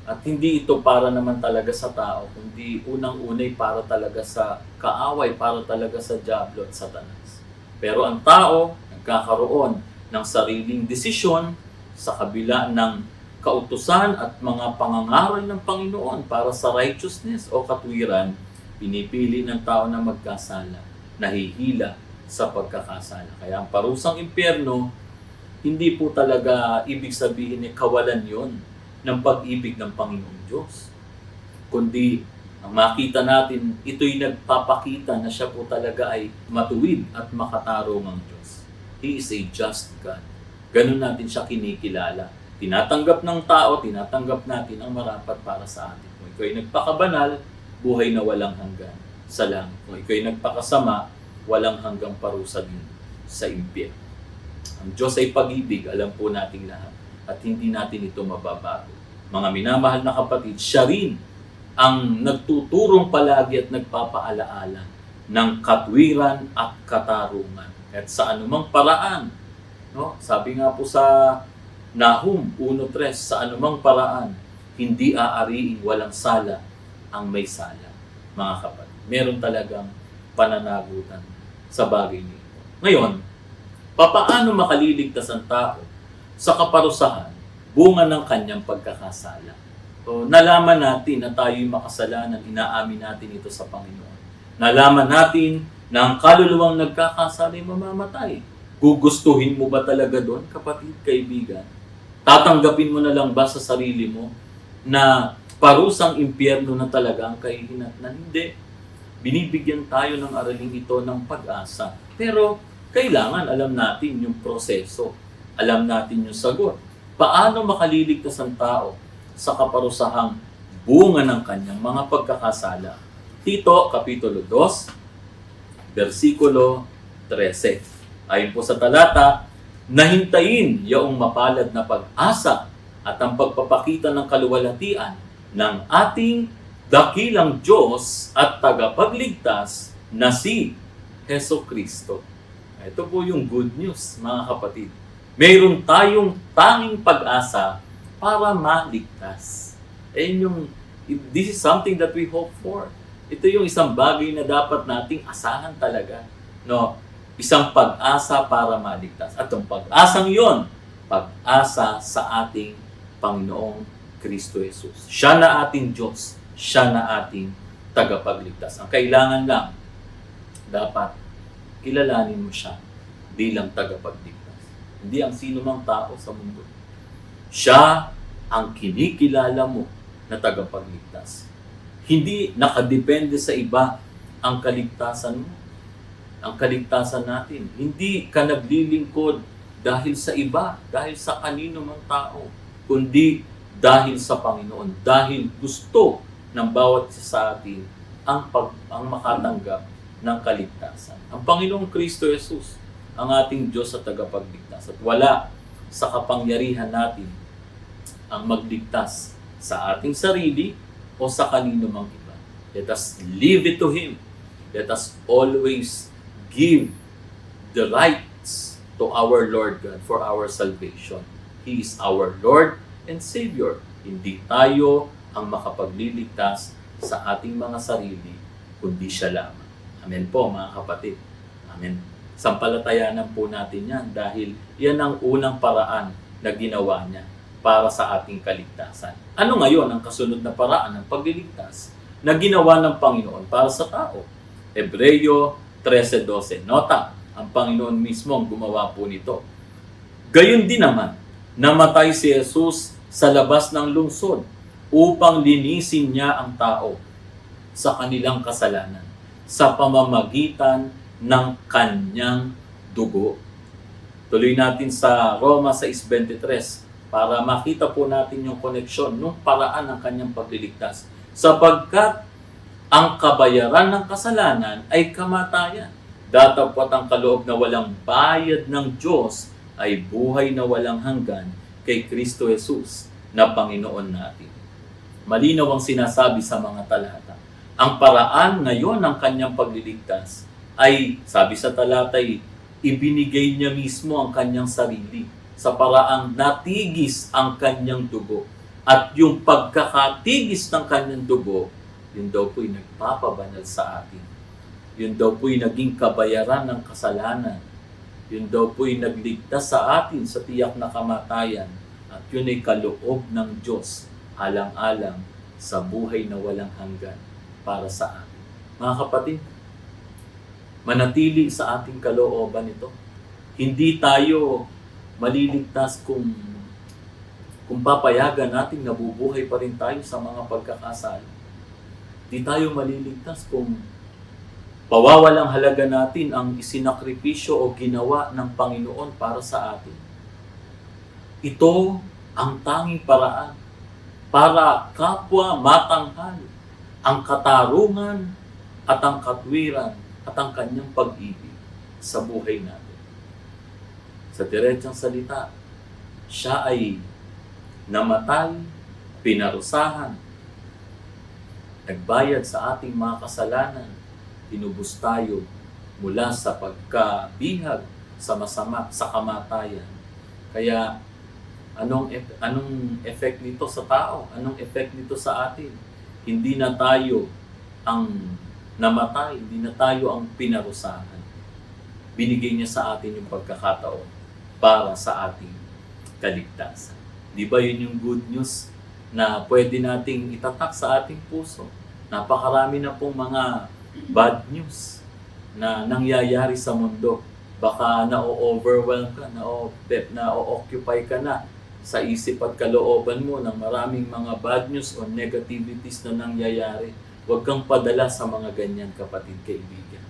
At hindi ito para naman talaga sa tao, kundi unang-unay para talaga sa kaaway, para talaga sa dyablo at satanas. Pero ang tao nagkakaroon ng sariling desisyon sa kabila ng kautusan at mga pangangaral ng Panginoon para sa righteousness o katwiran, pinipili ng tao na magkasala, nahihila sa pagkakasala. Kaya ang parusang impyerno, hindi po talaga ibig sabihin kawalan yon ng pag-ibig ng Panginoong Diyos. Kundi, ang makita natin, ito'y nagpapakita na siya po talaga ay matuwid at makatarong ang Diyos. He is a just God. Ganun natin siya kinikilala. Tinatanggap ng tao, tinatanggap natin ang marapat para sa atin. Kung ikaw ay nagpakabanal, buhay na walang hanggan sa langit. Kung ikaw ay nagpakasama, walang hanggang parusa din sa impyerno. Ang Diyos ay pag-ibig, alam po nating lahat. At hindi natin ito mababago. Mga minamahal na kapatid, siya rin ang nagtuturong palagi at nagpapaalaala ng katwiran at katarungan. At sa anumang paraan, no? Sabi nga po sa Nahum 1:3, sa anumang paraan, hindi aariing walang sala ang may sala. mga kapatid. Meron talagang pananagutan sa bagay nito. Ngayon, papaano makaliligtas ang tao sa kaparusahan bunga ng kanyang pagkakasala? So, nalaman natin na tayo'y makasalanan, inaamin natin ito sa Panginoon. Nalaman natin na ang kaluluwang nagkakasala ay mamamatay. Gugustuhin mo ba talaga doon, kapatid, kaibigan? Tatanggapin mo na lang ba sa sarili mo na parusang impyerno na talaga ang kahihinatnan? Hindi. Binibigyan tayo ng araling ito ng pag-asa. Pero kailangan alam natin yung proseso. Alam natin yung sagot. Paano makaliligtas ang tao sa kaparusahang bunga ng kanyang mga pagkakasala? Tito, Kapitulo 2, versikulo 13. Ayon po sa talata, nahintayin yaong mapalad na pag-asa at ang pagpapakita ng kaluwalhatian ng ating dakilang Diyos at tagapagligtas na si Heso Kristo. Ito po yung good news, mga kapatid. Mayroon tayong tanging pag-asa para maligtas. This is something that we hope for. Ito yung isang bagay na dapat nating asahan talaga. No? Isang pag-asa para maligtas. At ang pag-asang yon, pag-asa sa ating Panginoong Kristo Jesus. Siya na ating Diyos. Siya na ating tagapagligtas. Ang kailangan lang, dapat kilalanin mo siya bilang tagapagligtas. Hindi ang sino mang tao sa mundo. Siya ang kinikilala mo na tagapagligtas. Hindi nakadepende sa iba ang kaligtasan mo. Ang kaligtasan natin. Hindi ka naglilingkod dahil sa iba, dahil sa kanino mang tao, kundi dahil sa Panginoon. Dahil gusto ng bawat isa sa atin ang makatanggap ng kaligtasan. Ang Panginoong Kristo Jesus, ang ating Diyos at tagapagligtas. At wala sa kapangyarihan natin ang magligtas sa ating sarili o sa kanino mang iba. Let us leave it to Him. Let us always give the rights to our Lord God for our salvation. He is our Lord and Savior. Hindi tayo ang makapagliligtas sa ating mga sarili, kundi siya lamang. Amen po, mga kapatid. Amen. Sampalatayanan po natin yan dahil yan ang unang paraan na ginawa niya para sa ating kaligtasan. Ano ngayon ang kasunod na paraan ng pagliligtas na ginawa ng Panginoon para sa tao? Hebreo 13:12. Nota, ang Panginoon mismo ang gumawa po nito. Gayon din naman, namatay si Jesus sa labas ng lungsod upang linisin niya ang tao sa kanilang kasalanan sa pamamagitan ng kanyang dugo. Tuloy natin sa Roma 6:23 para makita po natin yung koneksyon ng paraan ng kanyang pagliligtas. Sapagkat ang kabayaran ng kasalanan ay kamatayan. Datapwat ang kaloob na walang bayad ng Diyos ay buhay na walang hanggan kay Kristo Jesus na Panginoon natin. Malinaw ang sinasabi sa mga talata. Ang paraan ngayon ng kanyang pagliligtas ay, sabi sa talata, ibinigay niya mismo ang kanyang sarili sa paraang natigis ang kanyang dugo. At yung pagkakatigis ng kanyang dugo, yun daw po'y nagpapabanal sa atin. Yun daw po'y naging kabayaran ng kasalanan. Yun daw po'y nagligtas sa atin sa tiyak na kamatayan. At yun ay kaloob ng Diyos, alang-alang sa buhay na walang hanggan para sa atin. Mga kapatid, manatili sa ating kalooban ito. Hindi tayo maliligtas kung papayagan natin nabubuhay pa rin tayo sa mga pagkakasala. Hindi tayo maliligtas kung pawawalang halaga natin ang isinakripisyo o ginawa ng Panginoon para sa atin. Ito ang tanging paraan para kapwa matanghal ang katarungan at ang katwiran at ang kanyang pag-ibig sa buhay natin. Sa diretsang salita, siya ay namatay, pinarusahan, nagbayad sa ating mga kasalanan, tinubos tayo mula sa pagkabihag sa masama, sa kamatayan. Kaya anong effect nito sa tao? Anong effect nito sa atin? Hindi na tayo ang namatay, hindi na tayo ang pinarusahan. Binigay niya sa atin yung pagkakataon para sa ating kaligtasan. Di ba yun yung good news na pwede nating itatak sa ating puso? Napakarami na pong mga bad news na nangyayari sa mundo. Baka na-overwhelm ka, na-occupy ka na sa isip at kalooban mo ng maraming mga bad news o negativities na nangyayari. Huwag kang padala sa mga ganyan, kapatid, kaibigan.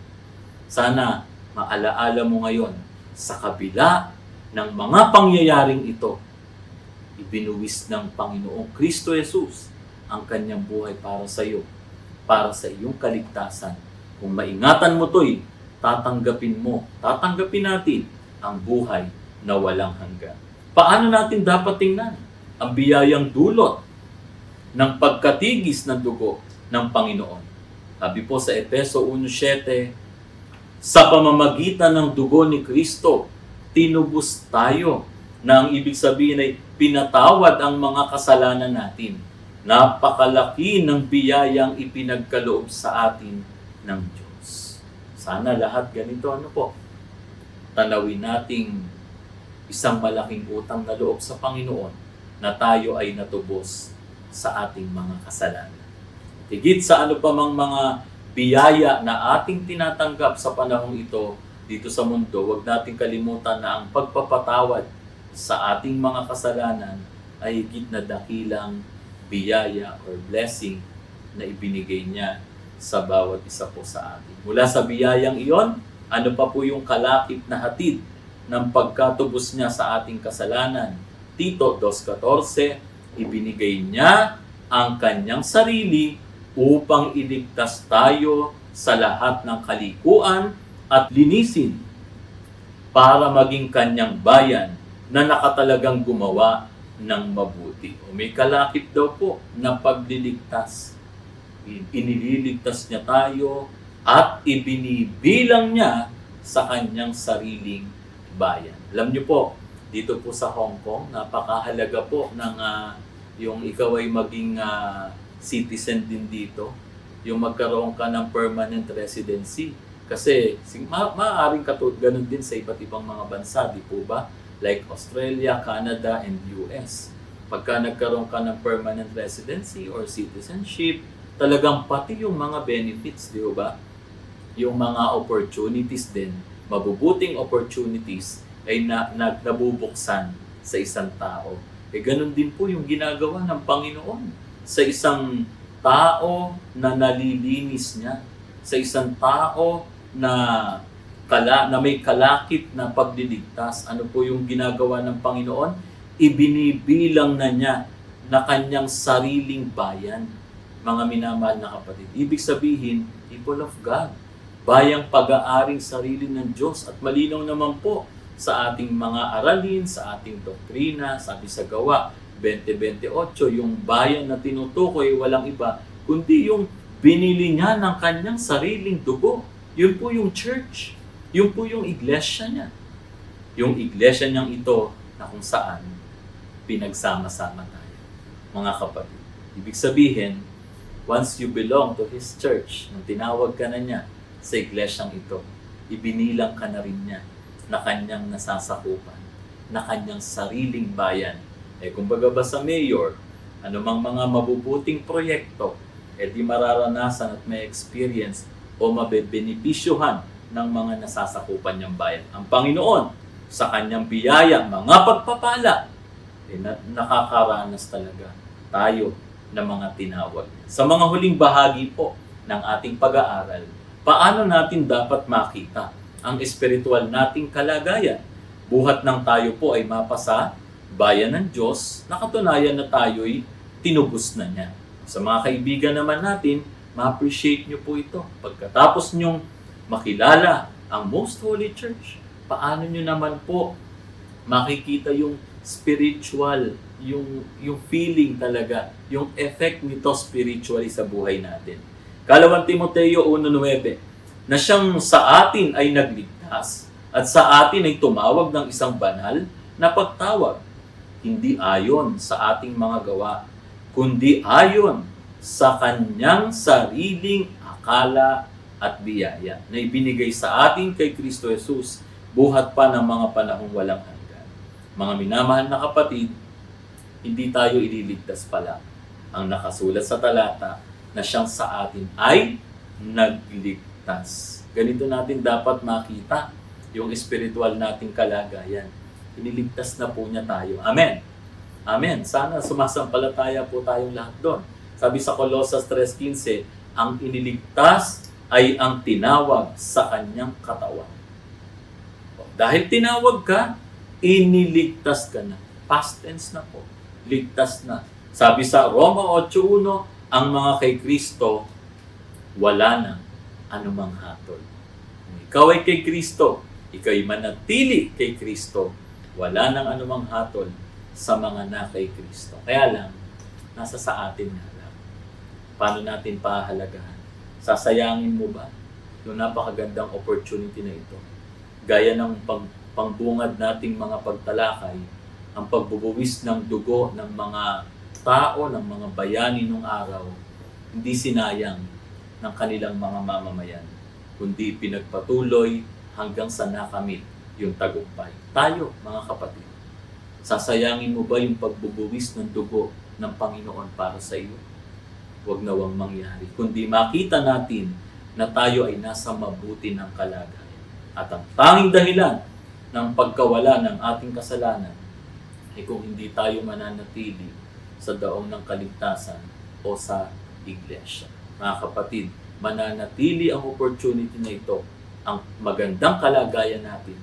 Sana maalaala mo ngayon, sa kabila ng mga pangyayaring ito, ibinuwis ng Panginoong Kristo Jesus ang kanyang buhay para sa iyo, para sa iyong kaligtasan. Kung maingatan mo to'y, tatanggapin natin ang buhay na walang hanggan. Paano natin dapat tingnan ang biyayang dulot ng pagkatigis ng dugo ng Panginoon? Sabi po sa Efeso 1:7, sa pamamagitan ng dugo ni Kristo, tinubos tayo, na ang ibig sabihin ay pinatawad ang mga kasalanan natin. Napakalaki ng biyayang ipinagkaloob sa atin ng Diyos. Sana lahat ganito, tanawin nating isang malaking utang na loob sa Panginoon na tayo ay natubos sa ating mga kasalanan. Higit sa ano pa mang mga biyaya na ating tinatanggap sa panahong ito dito sa mundo, huwag nating kalimutan na ang pagpapatawad sa ating mga kasalanan ay higit na dakilang biyaya or blessing na ibinigay niya sa bawat isa po sa atin. Mula sa biyayang iyon, ano pa po yung kalakip na hatid ng pagkatubos niya sa ating kasalanan? Tito 2:14, ibinigay niya ang kanyang sarili upang iligtas tayo sa lahat ng kalikuan at linisin para maging kanyang bayan na nakatalagang gumawa ng mabuti. O may kalakip daw po na pagliligtas. Inililigtas niya tayo at ibinibilang niya sa kanyang sariling bayan. Alam niyo po, dito po sa Hong Kong, napakahalaga po ng yung ikaw ay maging citizen din dito, yung magkaroon ka ng permanent residency. Kasi maaaring ganun din sa iba't ibang mga bansa, di po ba? Like Australia, Canada, and US. Pagka nagkaroon ka ng permanent residency or citizenship, talagang pati yung mga benefits, di ba? Yung mga opportunities din, mabubuting opportunities ay nabubuksan sa isang tao. Ganun din po yung ginagawa ng Panginoon sa isang tao na nalilinis niya, sa isang tao na may kalakip na pagliligtas. Ano po yung ginagawa ng Panginoon? Ibinibilang na niya na kanyang sariling bayan. Mga minamahal na kapatid. Ibig sabihin, people of God. Bayang pag-aaring sarili ng Diyos. At malinaw naman po sa ating mga aralin, sa ating doktrina, sabi sa Gawa 20:28, yung bayan na tinutukoy walang iba, kundi yung binili niya ng kanyang sariling dugo. Yun po yung church. Yun po yung iglesia niya. Yung iglesia niyang ito na kung saan pinagsama-sama tayo. Mga kapatid, ibig sabihin, once you belong to His church, nung tinawag ka na niya sa iglesyang ito, ibinilang ka na rin niya na kanyang nasasakupan, na kanyang sariling bayan. Kumbaga ba sa mayor, anumang mga mabubuting proyekto, di mararanasan at may experience o mabebenepisyuhan ng mga nasasakupan niyang bayan. Ang Panginoon, sa kanyang biyaya, mga pagpapala, nakakaranas talaga tayo ng mga tinawag. Sa mga huling bahagi po ng ating pag-aaral, paano natin dapat makita ang espiritual nating kalagayan? Buhat ng tayo po ay mapasa bayan ng Diyos, nakatunayan na tayo'y tinubos na niya. Sa mga kaibigan naman natin, ma-appreciate nyo po ito. Pagkatapos nyong makilala ang Most Holy Church, paano nyo naman po makikita yung spiritual, yung feeling talaga, yung effect nito spiritually sa buhay natin. Kalawang Timoteo 1:9, na siyang sa atin ay nagligtas at sa atin ay tumawag ng isang banal na pagtawag, hindi ayon sa ating mga gawa, kundi ayon sa kanyang sariling pagpapakala at biyaya na ibinigay sa atin kay Kristo Jesus buhat pa ng mga panahong walang hanggan. Mga minamahal na kapatid, hindi tayo ililigtas pala. Ang nakasulat sa talata na siyang sa atin ay nagligtas. Ganito natin dapat makita yung espiritual nating kalagayan. Iniligtas na po niya tayo. Amen. Amen. Sana sumasampalataya po tayong lahat doon. Sabi sa Colosas 3:15, ang iniligtas ay ang tinawag sa kanyang katawan. Dahil tinawag ka, iniligtas ka na. Past tense na po. Ligtas na. Sabi sa Roma 8:1, ang mga kay Kristo, wala na anumang hatol. Kung ikaw ay kay Kristo, ikaw ay manatili kay Kristo, wala nang anumang hatol sa mga na kay Kristo. Kaya lang, nasa sa atin nga lang. Paano natin pahalagahan? Sasayangin mo ba yung napakagandang opportunity na ito? Gaya ng pangbungad nating mga pagtalakay, ang pagbubuwis ng dugo ng mga tao, ng mga bayani nung araw, hindi sinayang ng kanilang mga mamamayan, kundi pinagpatuloy hanggang sa nakamit yung tagumpay. Tayo, mga kapatid, sasayangin mo ba yung pagbubuwis ng dugo ng Panginoon para sa iyo? Huwag nawang mangyari, kundi makita natin na tayo ay nasa mabuti ng kalagayan. At ang tanging dahilan ng pagkawala ng ating kasalanan ay kung hindi tayo mananatili sa daong ng kaligtasan o sa iglesia. Mga kapatid, mananatili ang opportunity na ito, ang magandang kalagayan natin,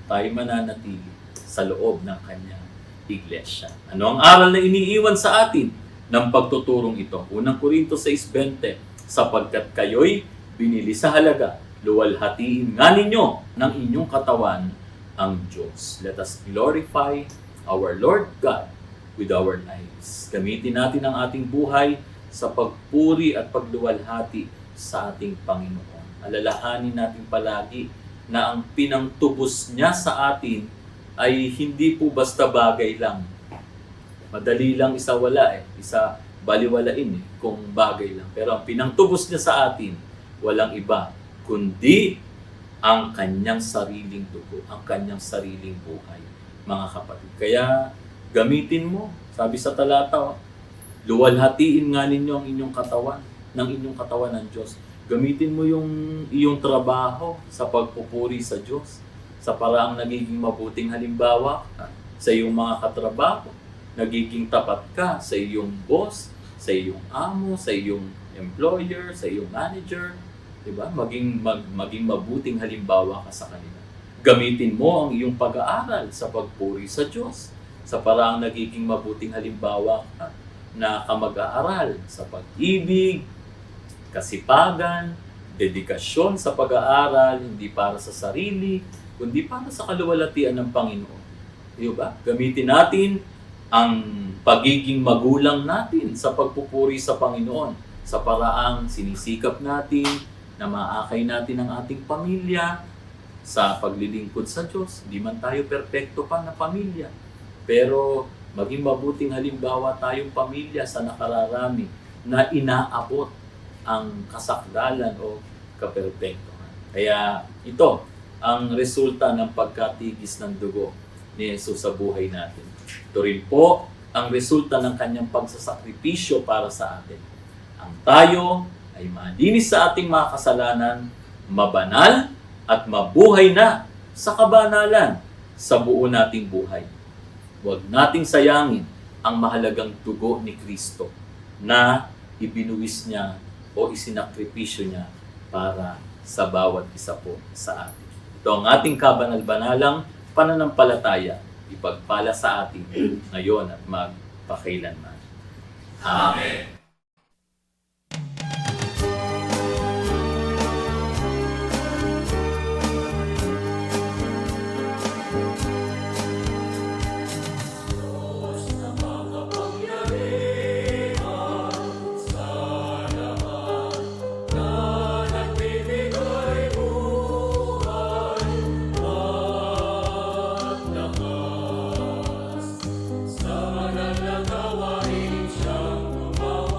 tayo mananatili sa loob ng kanyang iglesia. Ano ang aral na iniiwan sa atin ng pagtuturong ito? Unang Korinto 6:20, sapagkat kayo'y binili sa halaga, luwalhatiin nga ninyo ng inyong katawan ang Diyos. Let us glorify our Lord God with our lives. Gamitin natin ang ating buhay sa pagpuri at pagluwalhati sa ating Panginoon. Alalahanin natin palagi na ang pinangtubos niya sa atin ay hindi po basta bagay lang. Madali lang isawala isa baliwalain kung bagay lang. Pero ang pinangtubos niya sa atin, walang iba, kundi ang kanyang sariling dugo, ang kanyang sariling buhay, mga kapatid. Kaya gamitin mo, sabi sa talata, luwalhatiin nga ninyo ang inyong katawan, ng inyong katawan ng Diyos. Gamitin mo yung iyong trabaho sa pagpupuri sa Diyos, sa paraang nagiging mabuting halimbawa ka sa iyong mga katrabaho, nagiging tapat ka sa iyong boss, sa iyong amo, sa iyong employer, sa iyong manager, diba? Maging mabuting halimbawa ka sa kanila. Gamitin mo ang iyong pag-aaral sa pagpuri sa Diyos, sa paraang nagiging mabuting halimbawa ka na kamag-aaral sa pag-ibig, kasipagan, dedikasyon sa pag-aaral, hindi para sa sarili, kundi para sa kaluwalhatian ng Panginoon. Diba? Gamitin natin ang pagiging magulang natin sa pagpupuri sa Panginoon, sa paraang sinisikap natin na maakay natin ang ating pamilya sa paglilingkod sa Diyos. Hindi man tayo perpekto pa na pamilya, pero maging mabuting halimbawa tayong pamilya sa nakararami na inaabot ang kasakdalan o kaperpektuhan. Kaya ito ang resulta ng pagkatigis ng dugo ni Jesus sa buhay natin. Ito rin po ang resulta ng kanyang pagsasakripisyo para sa atin. Ang tayo ay malinis sa ating mga kasalanan, mabanal at mabuhay na sa kabanalan sa buo nating buhay. Huwag nating sayangin ang mahalagang dugo ni Kristo na ibinuwis niya o isinakripisyo niya para sa bawat isa po sa atin. Ito ang ating kabanal-banalang pananampalataya, ipagpala sa atin ngayon at magpakailanman. Amen. Sa mananagawain siyang gumawa.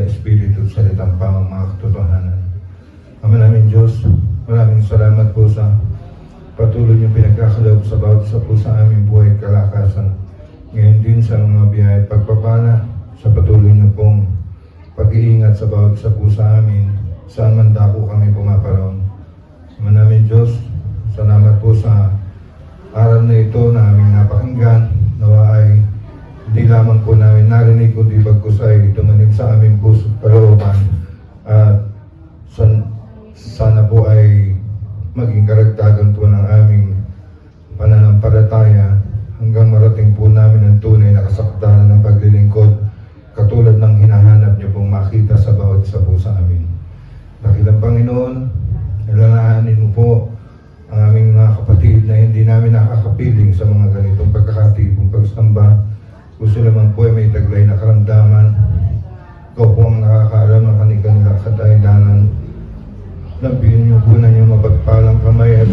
na espiritu at salitang pamang mga katotohanan. Ama namin Diyos, maraming salamat po sa patuloy niyong pinagkakaloob sa bawat isa po sa aming buhay at kalakasan. Ngayon din sa mga biyaya at pagpapala, sa patuloy niyo pong pag-iingat sa bawat isa po sa amin, saan man dako kami pumaparoon. Ama namin Diyos, salamat po sa aral na ito na aming napakinggan. Nawa ay hindi lamang po namin narinig, kundi bagkus ay tumanig sa aming puso at kalooban. At sana po ay maging karagdagan po ng aming pananampalataya hanggang marating po namin ang tunay na kasakdalan ng paglilingkod, katulad ng hinahanap niyo pong makita sa bawat isa po sa amin. Dakilang Panginoon, alalahanin mo po ang aming mga kapatid na hindi namin nakakapiling sa mga ganitong pagkakatipong pagsamba. Gusto naman po ay may taglay na karamdaman. Ikaw po ang nakakaalam ng kanilang kadahilanan. Labihin niyo po na inyong mapagpalang kamay at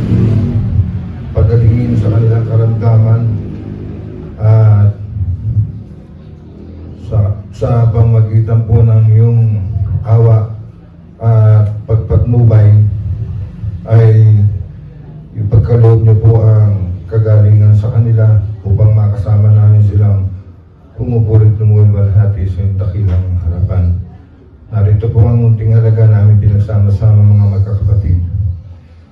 pagalingin sa kanilang karamdaman. At sa pamagitan po ng iyong awa at pagpatnubay ay ipagkaloob niyo po ang kagalingan sa kanila upang makasama namin silang pumupulit lumuwalhati sa iyong dakilang harapan. Narito po ang munting halaga namin pinagsama-sama mga magkakapatid.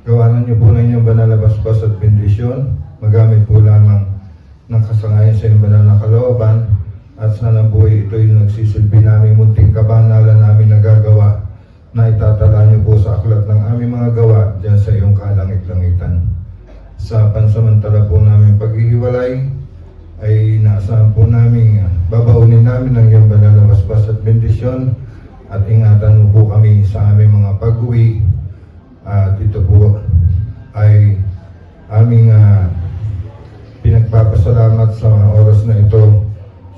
Gawanan niyo po na inyong banal na basbas at bendisyon, magamit po lamang ng kasangayan sa iyong banal na kalooban, at sana po ito'y nagsisilbi namin munting kabanalan namin nagagawa na itatala niyo po sa aklat ng aming mga gawa dyan sa iyong kalangit-langitan. Sa pansamantala po namin paghihiwalay, ay naasahan po namin babaunin namin ng iyong banal na basbas at bendisyon, at ingatan mo po kami sa aming mga pag-uwi. At ito po ay aming pinagpapasalamat sa mga oras na ito.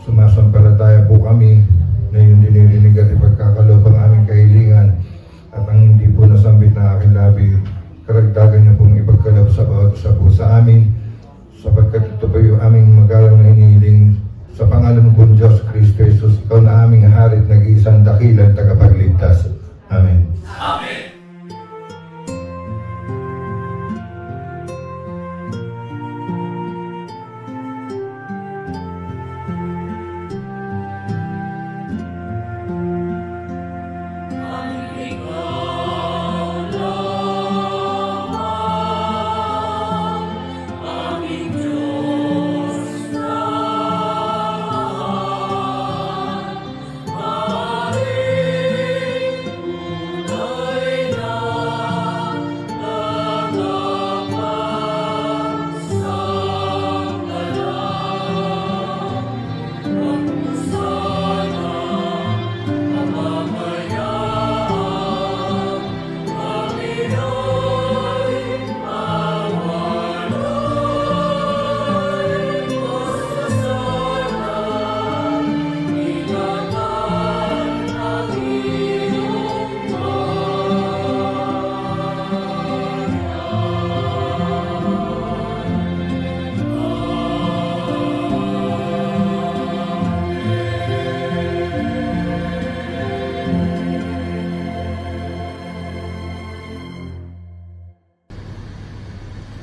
Sumasampalataya po kami na yung dinirinig at ipagkakaloob ang aming kahilingan, at ang hindi po nasambit na aking labi, karagdagan niyo pong ipagkaloob sa bawat isa po sa amin, sapagkat ito po yung aming magalang na hinihiling sa pangalan po Diyos Kristo Jesus, ikaw na aming hari at nag-iisang dakilang tagapagligtas. Amen. Amen.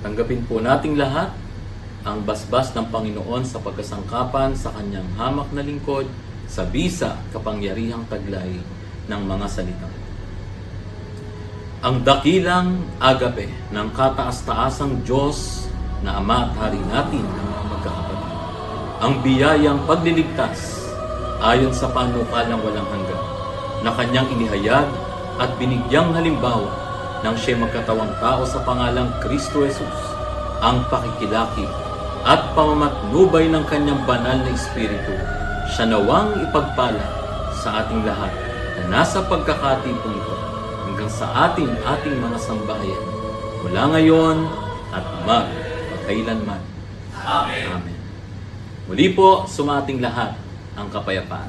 Tanggapin po nating lahat ang basbas ng Panginoon sa pagkasangkapan sa kanyang hamak na lingkod sa bisa kapangyarihang taglay ng mga salita. Ang dakilang agape ng kataas-taasang Diyos na Ama at Hari natin, mga magkakapatid. Ang biyayang pagliligtas ayon sa panukalang walang hanggan na kanyang inihayag at binigyang halimbawa nang siya magkatawang tao sa pangalang Kristo Jesus, ang pakikilaki at pamamatnubay ng kanyang banal na Espiritu, siya nawang ipagpala sa ating lahat na nasa pagkakatipong ito hanggang sa ating mga sambahayan, mula ngayon at magpakailanman. Amen. Amen. Muli po, sumating lahat ang kapayapaan.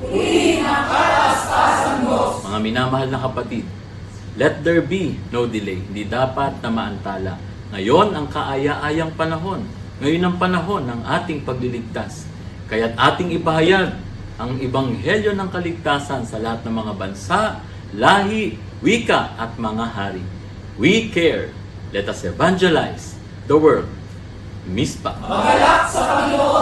Mga minamahal na kapatid, let there be no delay. Hindi dapat na maantala. Ngayon ang kaaya-ayang panahon. Ngayon ang panahon ng ating pagliligtas. Kaya't ating ipahayag ang ebanghelyo ng kaligtasan sa lahat ng mga bansa, lahi, wika at mga hari. We care. Let us evangelize the world. Mispa. Magalak sa Panginoon